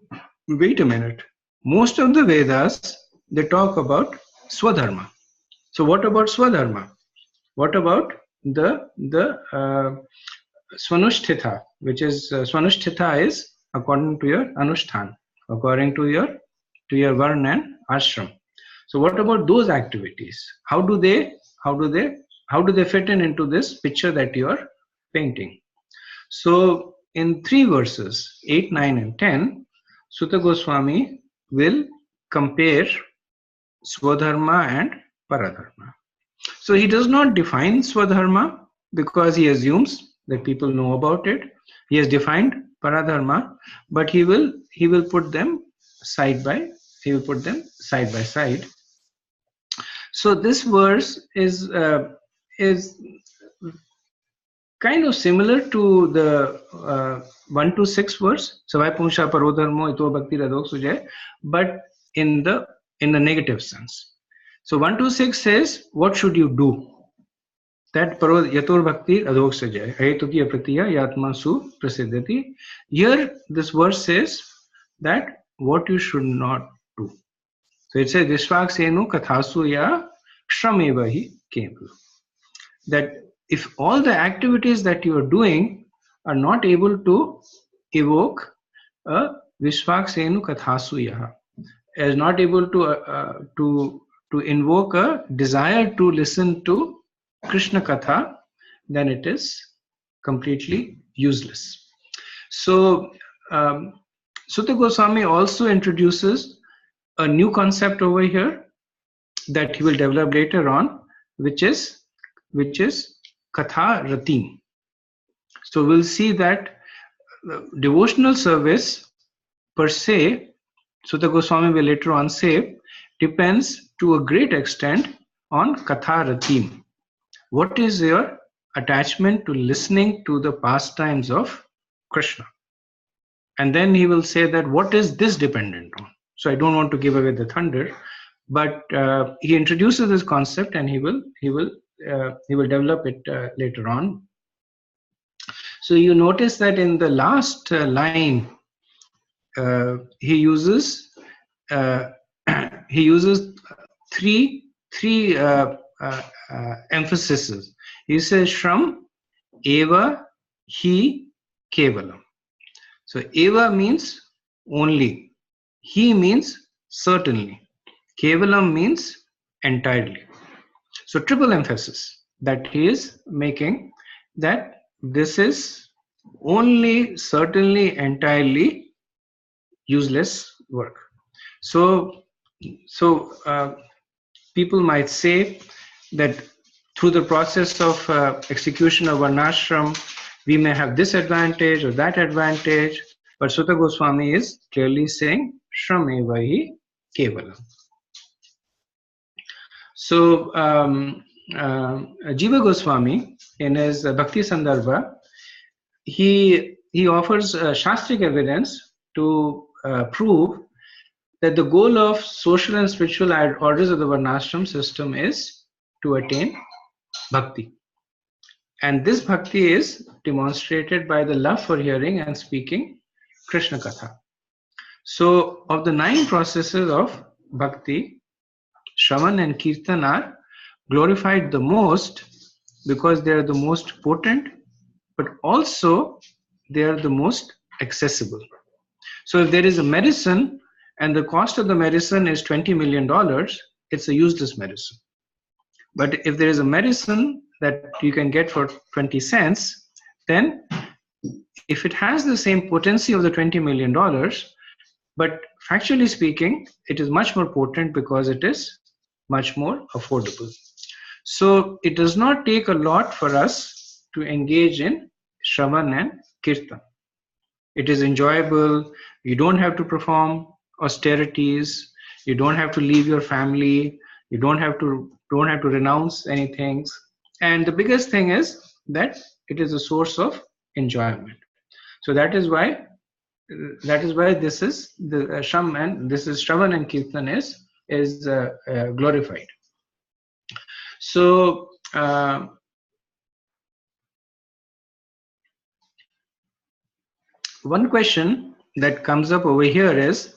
A: wait a minute, most of the Vedas, they talk about swadharma. So what about swadharma? What about the swanusthita, which is swanusthita is according to your anushthan, according to your varna and ashram. So what about those activities? How do they fit in into this picture that you are painting? So in three verses, 8, 9, and 10, Sutta Goswami will compare swadharma and paradharma. So he does not define swadharma because he assumes that people know about it. He has defined paradharma, but he will put them side by side. So this verse is kind of similar to the 1 to 6 verse, Savai Punsha Parodharmo Ito Bhakti Radok Sujay, but in the negative sense. So 1 to 6 says, what should you do? That Yator Bhakti Adok Sujay, Ayetuki Apratiya Yatma Su Prasiddhati. Here this verse says that what you should not do. So it says, Vishvaksenu Kathasu Ya Shramevahi Kevalam. That if all the activities that you are doing are not able to evoke a Vishvaksenu Kathasu Ya, is not able to invoke a desire to listen to Krishna Katha, then it is completely useless. So Sutta Goswami also introduces a new concept over here that he will develop later on, which is Katha Ratim. So we'll see that devotional service per se, Sutta Goswami will later on say, depends to a great extent on Katha Ratim. What is your attachment to listening to the pastimes of Krishna? And then he will say that what is this dependent on? So I don't want to give away the thunder, but he introduces this concept and he will develop it later on. So you notice that in the last line, he uses three emphases. He says Shram, Eva, He, Kevalam. So Eva means only, He means certainly, Kevalam means entirely. So triple emphasis that he is making, that this is only, certainly, entirely useless work. So people might say that through the process of execution of varnashram, we may have this advantage or that advantage, but Sutta Goswami is clearly saying Shramevahi Kevalam. So Jiva Goswami, in his Bhakti Sandarbha, he offers Shastric evidence to prove that the goal of social and spiritual orders of the Varnashram system is to attain bhakti. And this bhakti is demonstrated by the love for hearing and speaking Krishna Katha. So of the 9 processes of bhakti, Shravan and Kirtan are glorified the most because they are the most potent, but also they are the most accessible. So if there is a medicine and the cost of the medicine is $20 million, it's a useless medicine. But if there is a medicine that you can get for 20 cents, then if it has the same potency of the $20 million, but factually speaking, it is much more potent because it is much more affordable. So it does not take a lot for us to engage in Shravan and Kirtan. It is enjoyable. You don't have to perform austerities. You don't have to leave your family. You don't have to renounce anything. And the biggest thing is that it is a source of enjoyment. So that is why this is the Sham, and this is Shravan and Kirtan is glorified. So one question that comes up over here is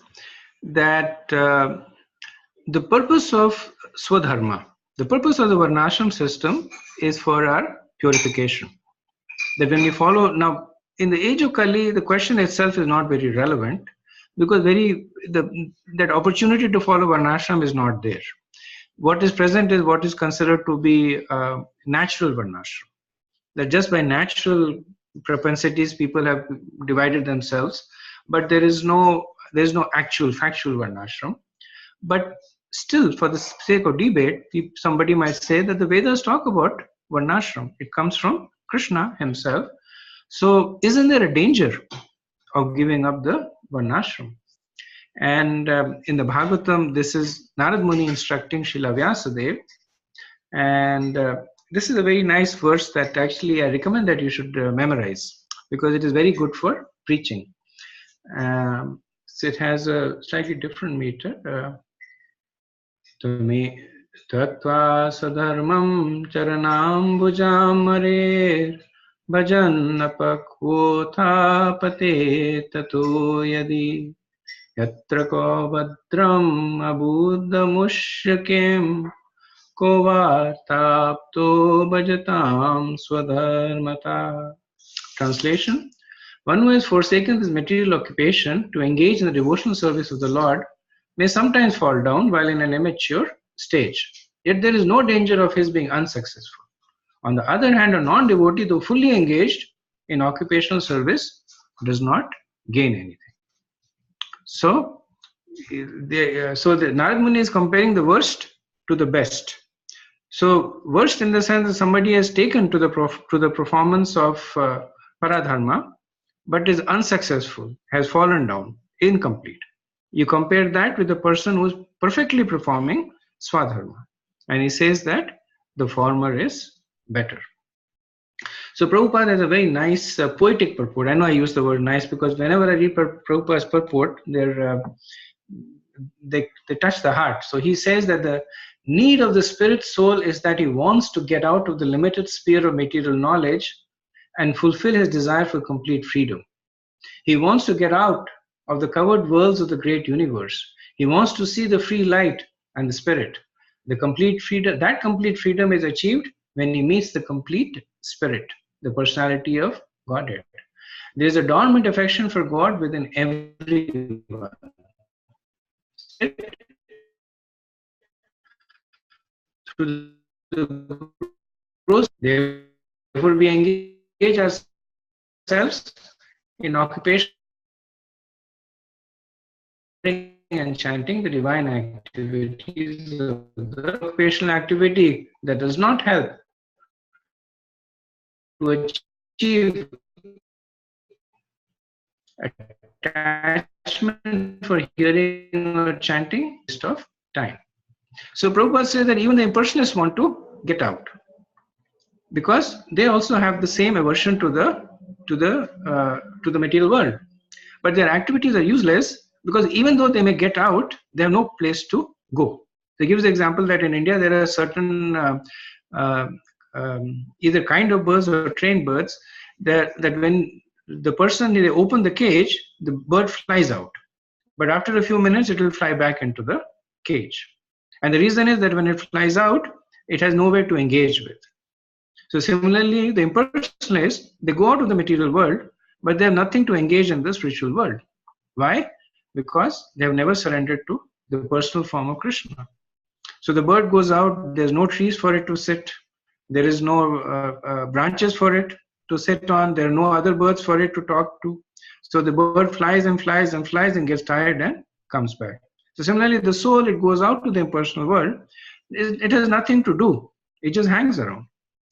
A: that the purpose of Swadharma, the purpose of the Varnashram system is for our purification. That when we follow, now in the age of Kali, the question itself is not very relevant, because that opportunity to follow Varnashram is not there. What is present is what is considered to be natural Varnashram. That just by natural propensities people have divided themselves, but there is no actual factual Varnashram. But still, for the sake of debate, somebody might say that the Vedas talk about Varnashram. It comes from Krishna himself. So isn't there a danger of giving up the Varnashram? And in the Bhagavatam, this is Narad Muni instructing Srila Vyasadeva. And this is a very nice verse that actually I recommend that you should memorize, because it is very good for preaching. So it has a slightly different meter. Tattva sadharmam charanambujam marer bhajan apakvotha pate tato yadi yatra ko badram abuddhamushyakem ko vartapto bhajatam swadharmata. Translation: one who has forsaken this material occupation to engage in the devotional service of the Lord may sometimes fall down while in an immature stage. Yet there is no danger of his being unsuccessful. On the other hand, a non-devotee, though fully engaged in occupational service, does not gain anything. So the Narad Muni is comparing the worst to the best. So worst in the sense that somebody has taken to the performance of paradharma, but is unsuccessful, has fallen down, incomplete. You compare that with the person who is perfectly performing Swadharma, and he says that the former is better. So Prabhupada has a very nice poetic purport. I know I use the word nice because whenever I read Prabhupada's purport, they touch the heart. So he says that the need of the spirit soul is that he wants to get out of the limited sphere of material knowledge and fulfill his desire for complete freedom. He wants to get out of the covered worlds of the great universe. He wants to see the free light and the spirit. The complete freedom, that complete freedom is achieved when he meets the complete spirit, the personality of Godhead. There is a dormant affection for God within everyone. Through the process, therefore we engage ourselves in occupation and chanting the divine activities of the occupational activity that does not help to achieve attachment for hearing or chanting waste of time. So Prabhupada says that even the impersonalists want to get out, because they also have the same aversion to the material world, but their activities are useless because even though they may get out, they have no place to go. So he gives the example that in India there are certain either kind of birds or trained birds that when the person, they open the cage, the bird flies out, but after a few minutes it will fly back into the cage. And the reason is that when it flies out, it has nowhere to engage with. So similarly, the impersonalists, they go out of the material world, but they have nothing to engage in the spiritual world. Why? Because they have never surrendered to the personal form of Krishna. So the bird goes out, there's no trees for it to sit, there is no branches for it to sit on, there are no other birds for it to talk to. So the bird flies and flies and flies and gets tired and comes back. So similarly, the soul, it goes out to the impersonal world, it has nothing to do, it just hangs around.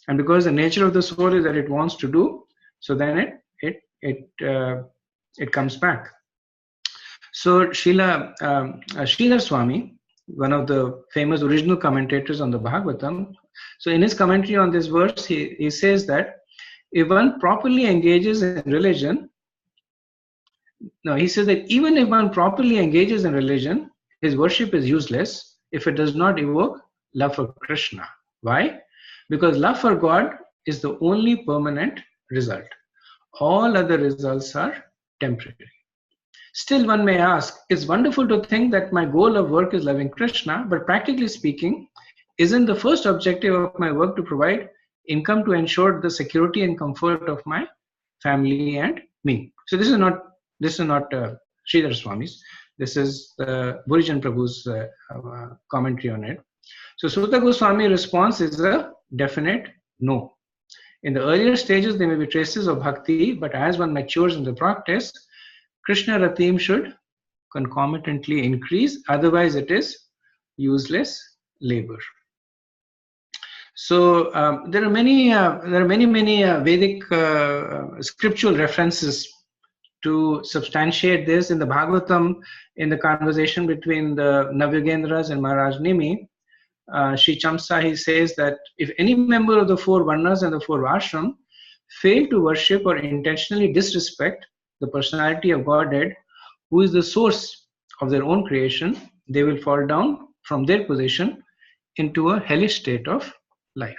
A: And because the nature of the soul is that it wants to do, so then it comes back. So Sridhar Swami, one of the famous original commentators on the Bhagavatam, so in his commentary on this verse, he says that if one properly engages in religion, no, he says that even if one properly engages in religion, his worship is useless if it does not evoke love for Krishna. Why? Because love for God is the only permanent result. All other results are temporary. Still, one may ask, it's wonderful to think that my goal of work is loving Krishna, but practically speaking, isn't the first objective of my work to provide income to ensure the security and comfort of my family and me? So this is not Sridhar Swami's. This is Burijan Prabhu's commentary on it. So Suta Goswami response is a definite no. In the earlier stages, there may be traces of bhakti, but as one matures in the practice, Krishna Ratim should concomitantly increase, otherwise it is useless labor. So there are many Vedic scriptural references to substantiate this. In the Bhagavatam, in the conversation between the Navyogendras and Maharaj Nimi, Sri Chamsa, he says that if any member of the four Varnas and the four Ashram fail to worship or intentionally disrespect the personality of Godhead, who is the source of their own creation, they will fall down from their position into a hellish state of life.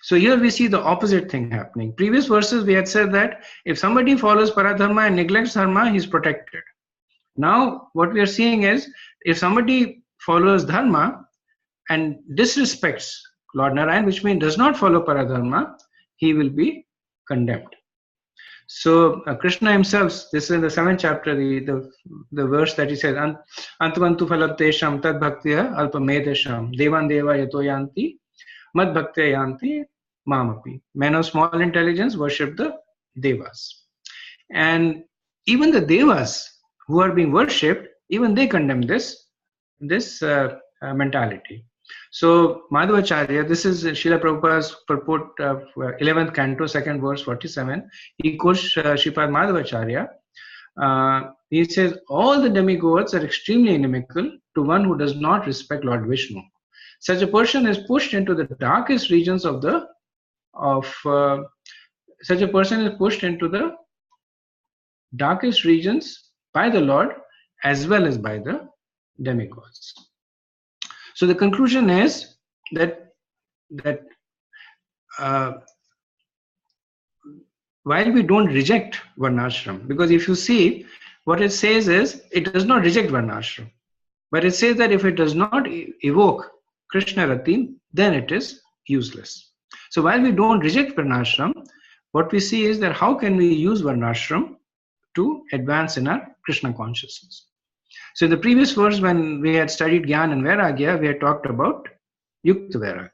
A: So here we see the opposite thing happening. Previous verses we had said that if somebody follows Paradharma and neglects Dharma, he is protected. Now what we are seeing is if somebody follows Dharma and disrespects Lord Narayan, which means does not follow Paradharma, he will be condemned. So Krishna himself, this is in the 7th chapter, the verse that he says, Antavantu phalabdesham tad bhaktiya alpamedesham devan deva yato yanti mad bhaktya yanti mamapi. Men of small intelligence worship the devas. And even the devas who are being worshipped, even they condemn this mentality. So Madhvacharya, this is Srila Prabhupada's purport of 11th canto, 2nd verse 47. He quotes Sripad Madhvacharya. He says, all the demigods are extremely inimical to one who does not respect Lord Vishnu. Such a person is pushed into the darkest regions of the darkest regions by the Lord as well as by the demigods. So the conclusion is that while we don't reject Varnashram, because if you see what it says is it does not reject Varnashram, but it says that if it does not evoke Krishna Ratim, then it is useless. So while we don't reject Varnashram, what we see is that how can we use Varnashram to advance in our Krishna consciousness. So in the previous verse, when we had studied Gyan and Vairagya, we had talked about Yukta Vairagya.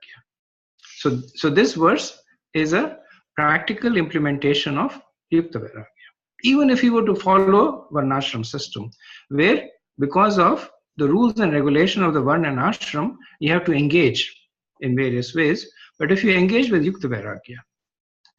A: So this verse is a practical implementation of Yukta Vairagya. Even if you were to follow Varnashram system, where because of the rules and regulation of the Varna and Ashram, you have to engage in various ways. But if you engage with Yukta Vairagya,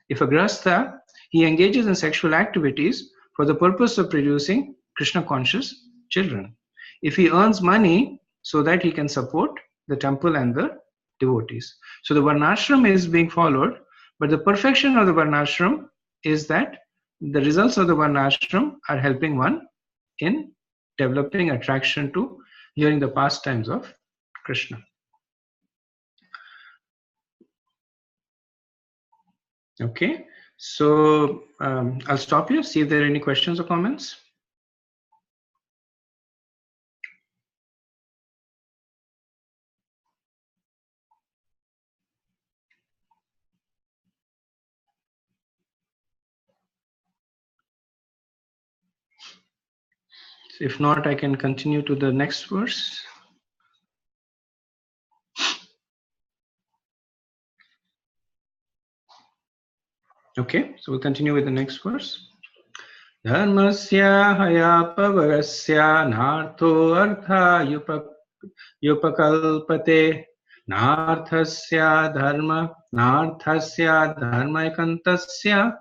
A: if a Grahastha, he engages in sexual activities for the purpose of producing Krishna conscious children. If he earns money so that he can support the temple and the devotees. So the Varnashram is being followed, but the perfection of the Varnashram is that the results of the Varnashram are helping one in developing attraction to hearing the pastimes of Krishna. Okay, so I'll stop here, see if there are any questions or comments. If not, I can continue to the next verse. Okay, so we'll continue with the next verse. Dharmasya hayapavarasya nartho artha yupakalpate narthasya dharma ekantasya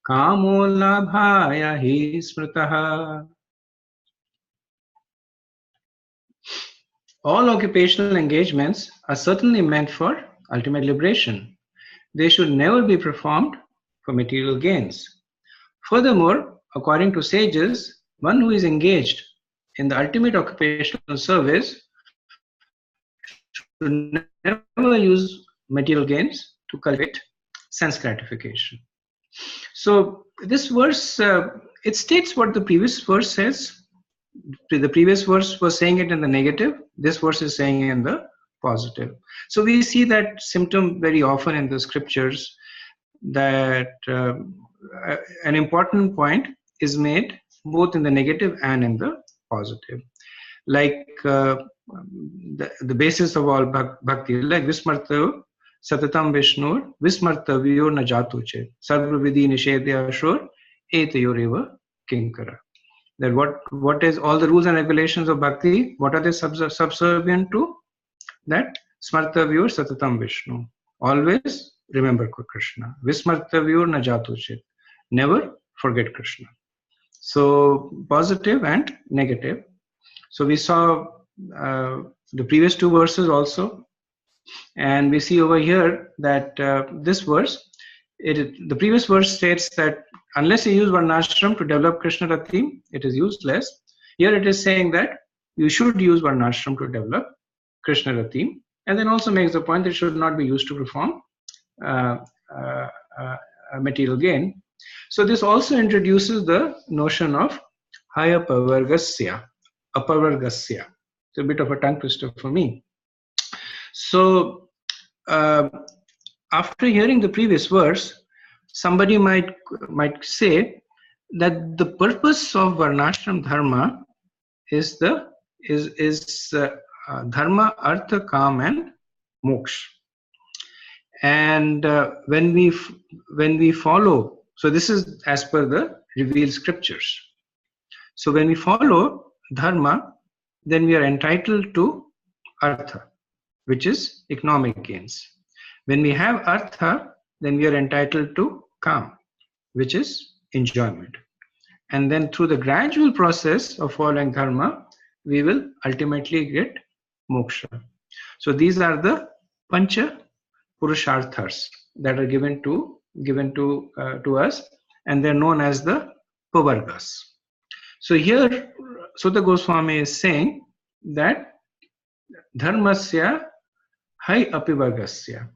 A: kamo labhaya hi smritaha. All occupational engagements are certainly meant for ultimate liberation. They should never be performed for material gains. Furthermore, according to sages, one who is engaged in the ultimate occupational service should never use material gains to cultivate sense gratification. So this verse, it states what the previous verse says. The previous verse was saying it in the negative. This verse is saying in the positive. So we see that symptom very often in the scriptures, that an important point is made both in the negative and in the positive. Like the basis of all bhakti, like Vismartav Satatam Vishnur Vismartavyo na jatuche Sarva Vidhi Nishedya Shur Etayoreva Kinkara. That what is all the rules and regulations of bhakti, what are they subservient to? That Smartavyo Satatam Vishnu. Always remember Krishna. Vismartavyo na jatuche. Never forget Krishna. So positive and negative. So we saw the previous two verses also, and we see over here that this verse, the previous verse states that unless you use varnashram to develop Krishna Rati, it is useless. Here it is saying that you should use varnashram to develop Krishna Rati, and then also makes the point that it should not be used to perform material gain. So this also introduces the notion of hayapavargasya, apavargasya. It's a bit of a tongue twister for me. So after hearing the previous verse, somebody might say that the purpose of varnashram dharma is dharma, artha, kam, and moksha. And when we follow, so this is as per the revealed scriptures. So when we follow dharma, then we are entitled to artha, which is economic gains. When we have artha, then we are entitled to kam, which is enjoyment. And then through the gradual process of following dharma, we will ultimately get moksha. So these are the pancha purusharthas that are given to us, and they're known as the pavargas. So here Sutta Goswami is saying that dharmasya hai apivargasya.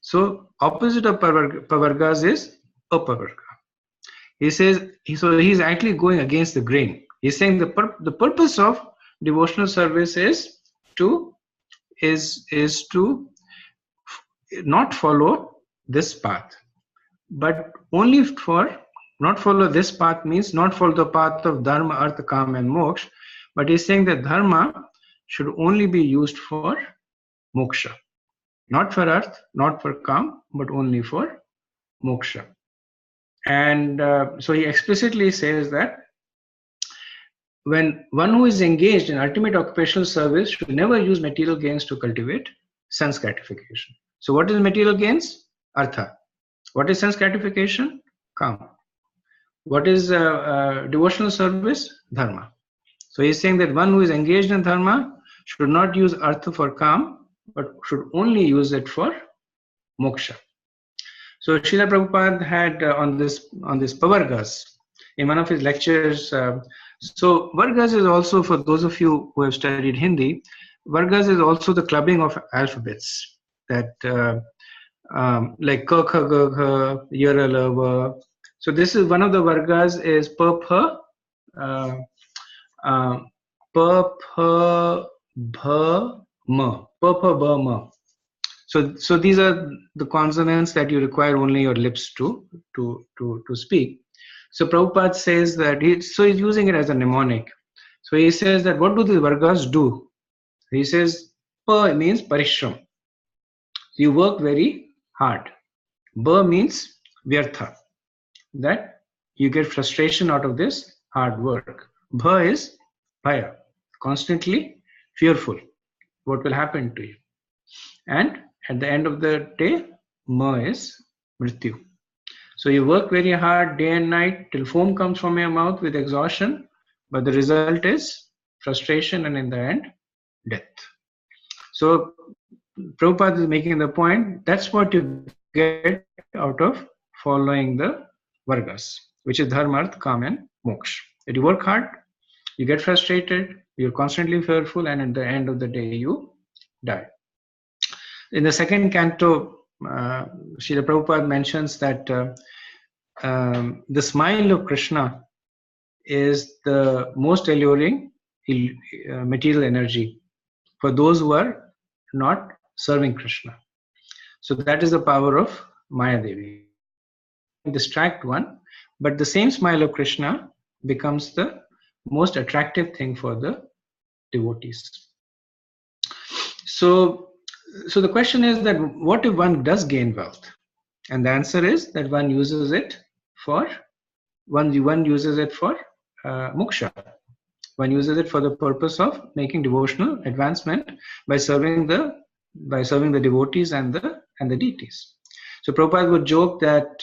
A: So opposite of pavargas is apavarga. He says, so he's actually going against the grain. He's saying the purpose of devotional service is to not follow this path, but only for not follow this path means not follow the path of dharma, artha, kam, and moksha. But he's saying that dharma should only be used for moksha, not for artha, not for kam, but only for moksha. And so he explicitly says that when one who is engaged in ultimate occupational service should never use material gains to cultivate sense gratification. So what is material gains? Artha. What is sense gratification? Kam. What is devotional service? Dharma. So he's saying that one who is engaged in dharma should not use artha for kam, but should only use it for moksha. So Srila Prabhupada had on this pavargas in one of his lectures. So vargas is also, for those of you who have studied Hindi, vargas is also the clubbing of alphabets, that like ka, kha, ga, gha, yara, la, va. So this is one of the vargas is pa, pha, pa, pha, bha, ma. Pa, pha, ba, ma. So these are the consonants that you require only your lips to speak. So Prabhupada says that he's using it as a mnemonic. So he says that what do the vargas do? He says pa means parishram. You work very hard. Ba means vyartha, that you get frustration out of this hard work. Bha is bhaya, constantly fearful what will happen to you. And at the end of the day, ma is mrityu. So you work very hard day and night till foam comes from your mouth with exhaustion, but the result is frustration and in the end, death. So Prabhupada is making the point, that's what you get out of following the vargas, which is dharma, arth, kam, and moksha. That you work hard, you get frustrated, you're constantly fearful, and at the end of the day, you die. In the second canto, Srila Prabhupada mentions that the smile of Krishna is the most alluring material energy for those who are not serving Krishna. So that is the power of Maya Devi. Distract one, but the same smile of Krishna becomes the most attractive thing for the devotees. So the question is that what if one does gain wealth? And the answer is that one uses it for moksha. One uses it for the purpose of making devotional advancement by serving the devotees and the deities. So Prabhupada would joke that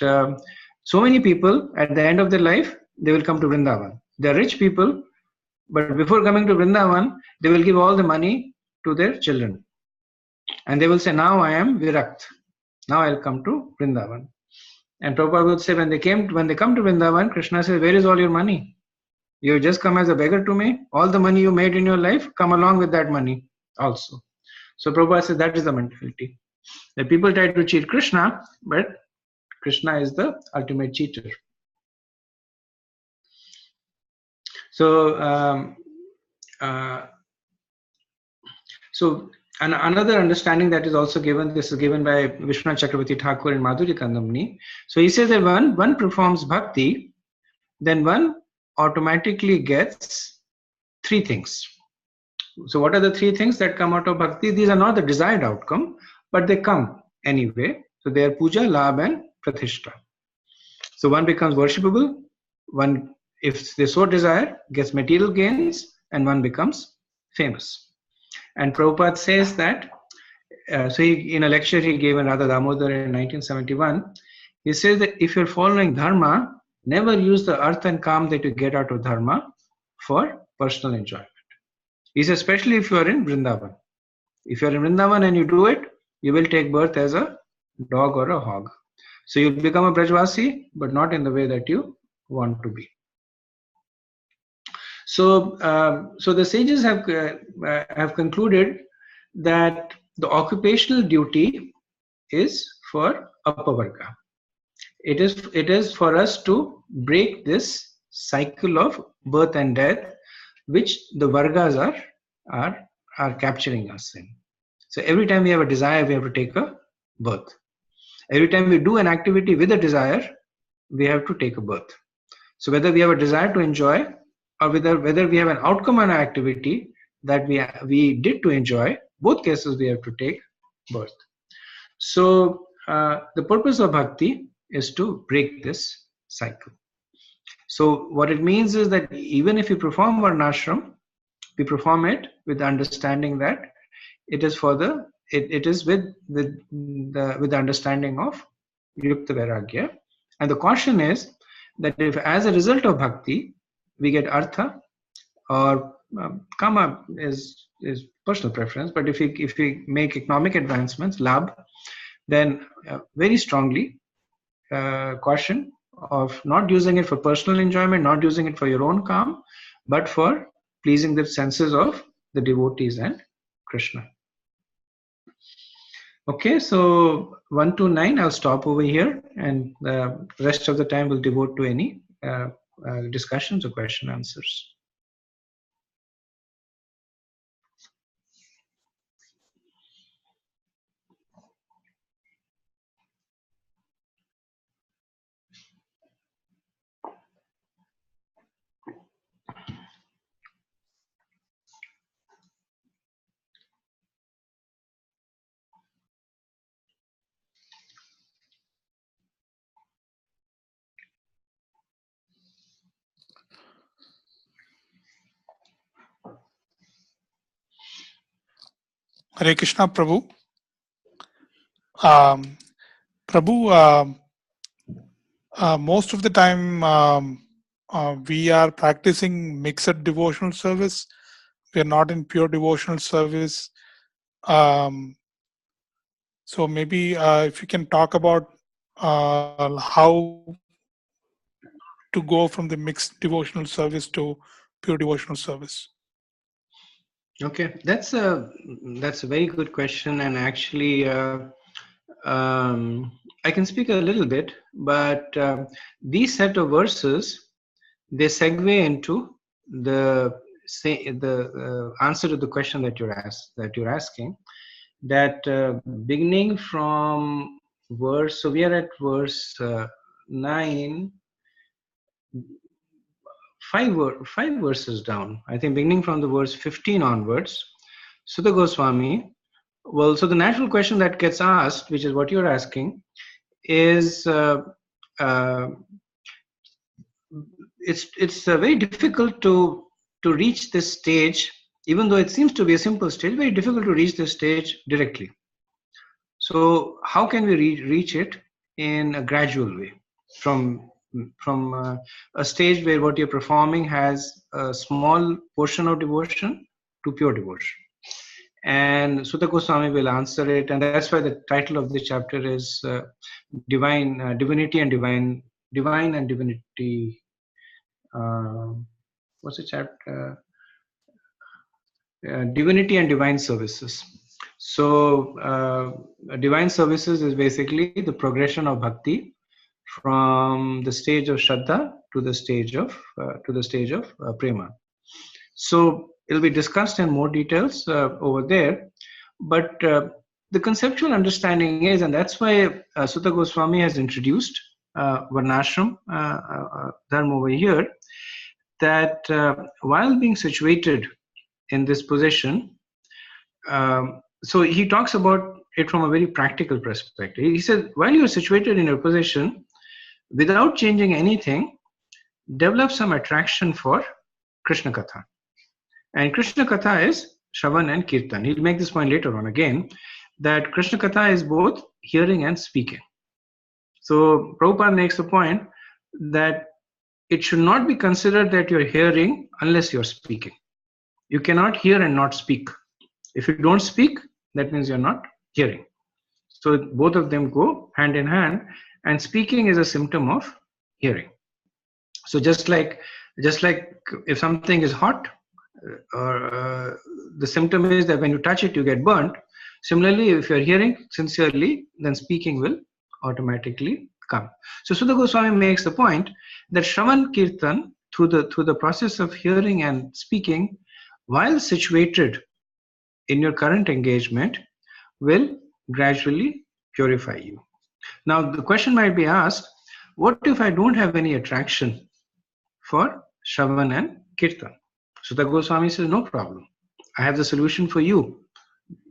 A: so many people at the end of their life, they will come to Vrindavan. They are rich people, but before coming to Vrindavan, they will give all the money to their children. And they will say, now I am Virakt. Now I'll come to Vrindavan. And Prabhupada would say, when they come to Vrindavan, Krishna says, where is all your money? You just come as a beggar to me. All the money you made in your life, come along with that money also. So Prabhupada says that is the mentality. The people try to cheat Krishna, but Krishna is the ultimate cheater. So, another understanding that is also given, this is given by Vishwanath Chakravarti Thakur in Madhurya Kandamni. So he says that one performs bhakti, then one automatically gets three things. So what are the three things that come out of bhakti? These are not the desired outcome, but they come anyway. So they are puja, labh, and pratishtha. So one becomes worshipable, one, if they so desire, gets material gains, and one becomes famous. And Prabhupada says that, in a lecture he gave in Radha Damodar in 1971, he says that if you're following dharma, never use the arth and kam that you get out of dharma for personal enjoyment. He says, especially if you are in Vrindavan. If you are in Vrindavan and you do it, you will take birth as a dog or a hog. So you'll become a Brajvasi, but not in the way that you want to be. So the sages have concluded that the occupational duty is for Apavarga. It is for us to break this cycle of birth and death, which the Vargas are capturing us in. So every time we have a desire, we have to take a birth. Every time we do an activity with a desire, we have to take a birth. So whether we have a desire to enjoy, or whether we have an outcome on our activity that we did to enjoy, both cases we have to take birth. So the purpose of bhakti is to break this cycle. So what it means is that even if we perform varnashram, we perform it with the understanding that it is with the understanding of yukta vairagya. And the caution is that if as a result of bhakti we get artha, or kama is personal preference, but if we make economic advancements, labh, then very strongly caution of not using it for personal enjoyment, not using it for your own calm, but for pleasing the senses of the devotees and Krishna. Okay, so 1 to 9, I'll stop over here, and the rest of the time we'll devote to any discussions or question answers.
B: Hare Krishna, Prabhu. Prabhu, most of the time we are practicing mixed devotional service. We are not in pure devotional service. So maybe if you can talk about how to go from the mixed devotional service to pure devotional service.
A: Okay, that's a very good question, and actually, I can speak a little bit, but these set of verses, they segue into the answer to the question that you're asking. That beginning from verse, so we are at verse 9, five verses down. I think beginning from the verse 15 onwards, Sutta Goswami. Well, so the natural question that gets asked, which is what you're asking, is it's very difficult to reach this stage, even though it seems to be a simple stage. Very difficult to reach this stage directly. So how can we reach it in a gradual way, from a stage where what you're performing has a small portion of devotion to pure devotion? And Sutta Goswami will answer it, and that's why the title of this chapter is divinity and divine and divinity. What's the chapter? Divinity and divine services. So divine services is basically the progression of bhakti from the stage of Shraddha to the stage of prema. So it'll be discussed in more details over there, but the conceptual understanding is, and that's why Sutta Goswami has introduced Varnashram dharma over here, that while being situated in this position, so he talks about it from a very practical perspective. He said, while you're situated in your position, without changing anything, develop some attraction for Krishna Katha. And Krishna Katha is Shravan and Kirtan. He'll make this point later on again, that Krishna Katha is both hearing and speaking. So Prabhupada makes the point that it should not be considered that you're hearing unless you're speaking. You cannot hear and not speak. If you don't speak, that means you're not hearing. So both of them go hand in hand, and speaking is a symptom of hearing. So just like if something is hot, the symptom is that when you touch it, you get burnt. Similarly, if you're hearing sincerely, then speaking will automatically come. So Sutta Goswami makes the point that Shravan Kirtan, through the process of hearing and speaking, while situated in your current engagement, will gradually purify you. Now, the question might be asked, what if I don't have any attraction for Shravan and Kirtan? Sutta Goswami says, no problem. I have the solution for you.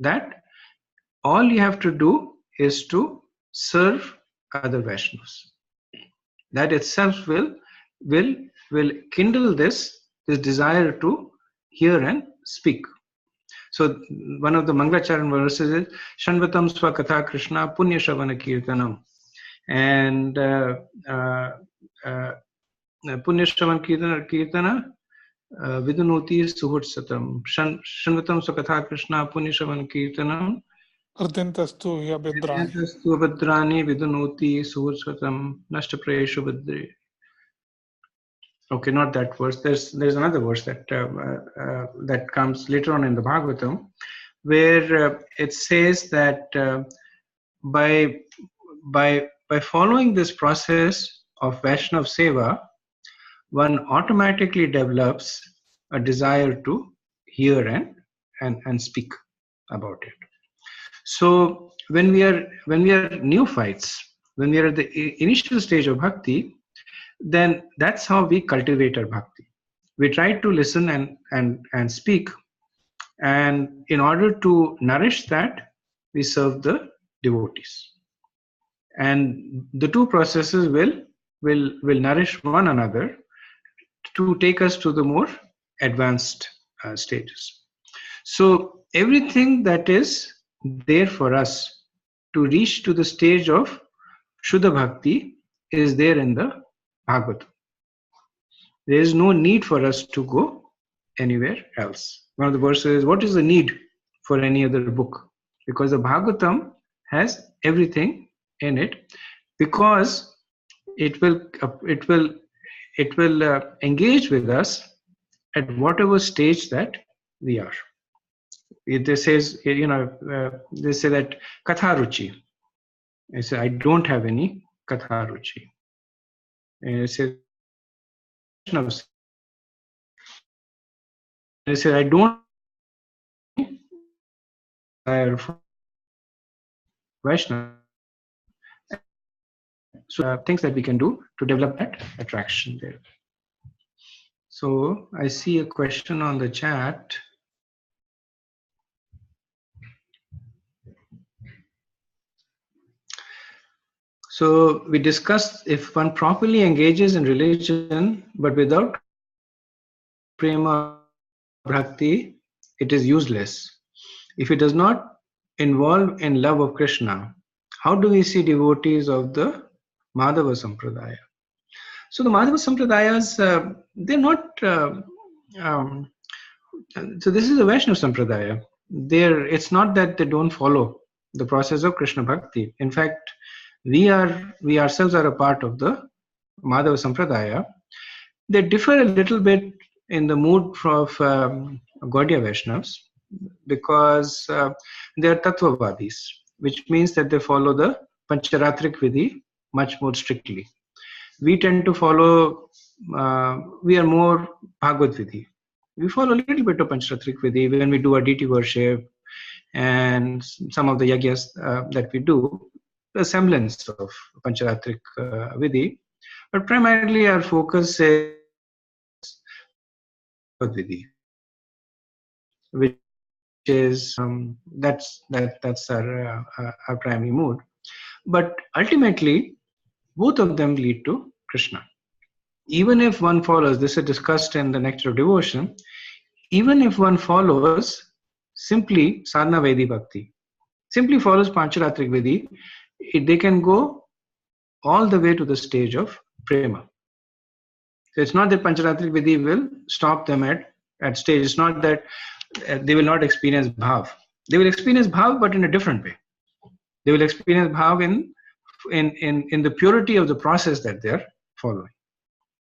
A: That all you have to do is to serve other Vaishnavas. That itself will kindle this desire to hear and speak. So one of the Mangalacharan verses is Shanvatam Swakatha Krishna Punya Shavana Kirtanam. And Punya Shavana Kirtana Vidunoti Suhut Satam. Shanvatam Swakatha Krishna Punya Shavana Kirtanam.
B: Ardentastu Yabedrani.
A: Ardentastu Yabedrani Vidunoti Suhut Satam Nashta Prayeshu Vidri. Okay, not that verse. There's another verse that that comes later on in the Bhagavatam, where it says that by following this process of Vaishnav Seva, one automatically develops a desire to hear and speak about it. So when we are neophytes, when we are at the initial stage of bhakti, then that's how we cultivate our bhakti. We try to listen and speak, and in order to nourish that, we serve the devotees. And the two processes will nourish one another to take us to the more advanced stages. So everything that is there for us to reach to the stage of Shuddha Bhakti is there in the Bhagavatam. There is no need for us to go anywhere else. One of the verses is, what is the need for any other book, because the Bhagavatam has everything in it, because it will engage with us at whatever stage that we are. They says, they say that katha ruchi. I say I don't have any katha ruchi. It says they say I don't desire for Vaishnava. So things that we can do to develop that attraction there. So I see a question on the chat. So we discussed, if one properly engages in religion but without prema bhakti, it is useless. If it does not involve in love of Krishna, how do we see devotees of the Madhava Sampradaya? So the Madhava Sampradayas, they're not, so this is a Vaishnava Sampradaya. It's not that they don't follow the process of Krishna Bhakti. In fact, we ourselves are a part of the Madhava Sampradaya. They differ a little bit in the mood of Gaudiya Vaishnavas, because they are Tattvavadis, which means that they follow the Pancharatrik Vidhi much more strictly. We tend to follow, we are more Bhagavad Vidhi. We follow a little bit of Pancharatrik Vidhi when we do our deity worship and some of the yagyas that we do, the semblance of Pancharatrik Vidhi. But primarily our focus is Vidhi, which is that's our primary mood. But ultimately, both of them lead to Krishna. Even if one follows, this is discussed in the Nectar of Devotion, even if one follows simply sadhana Vedi bhakti, simply follows Pancharatrik Vedi, they can go all the way to the stage of prema. So it's not that Pancharatrik Vedi will stop them at stage. It's not that they will not experience bhav. They will experience bhav, but in a different way. They will experience bhav in the purity of the process that they are following,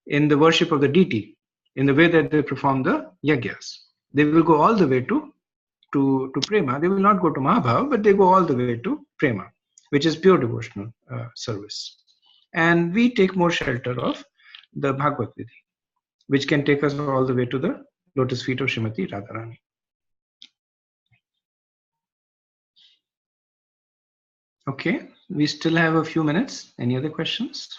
A: in the worship of the deity, in the way that they perform the yagyas. They will go all the way to prema. They will not go to Mahabhav, but they go all the way to prema, which is pure devotional service. And we take more shelter of the Bhagavad Vidhi, which can take us all the way to the lotus feet of Srimati Radharani. Okay, we still have a few minutes. Any other questions?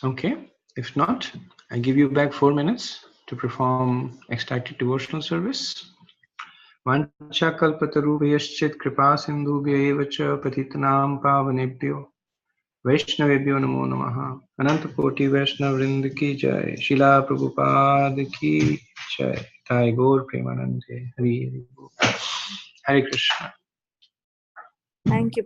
A: Okay, if not, I give you back 4 minutes to perform ecstatic devotional service. Vancha kalpatarubhyaschit kripa sindhubhya eva cha patitanam pavanebhyo Vaishnavebhyo namo namaha. Ananta Koti Vaishnav Vrinda ki jai. Srila Prabhupada ki jai. Thai Gaur Premanande. Hari Hari Bol. Hare Krishna.
E: Thank you.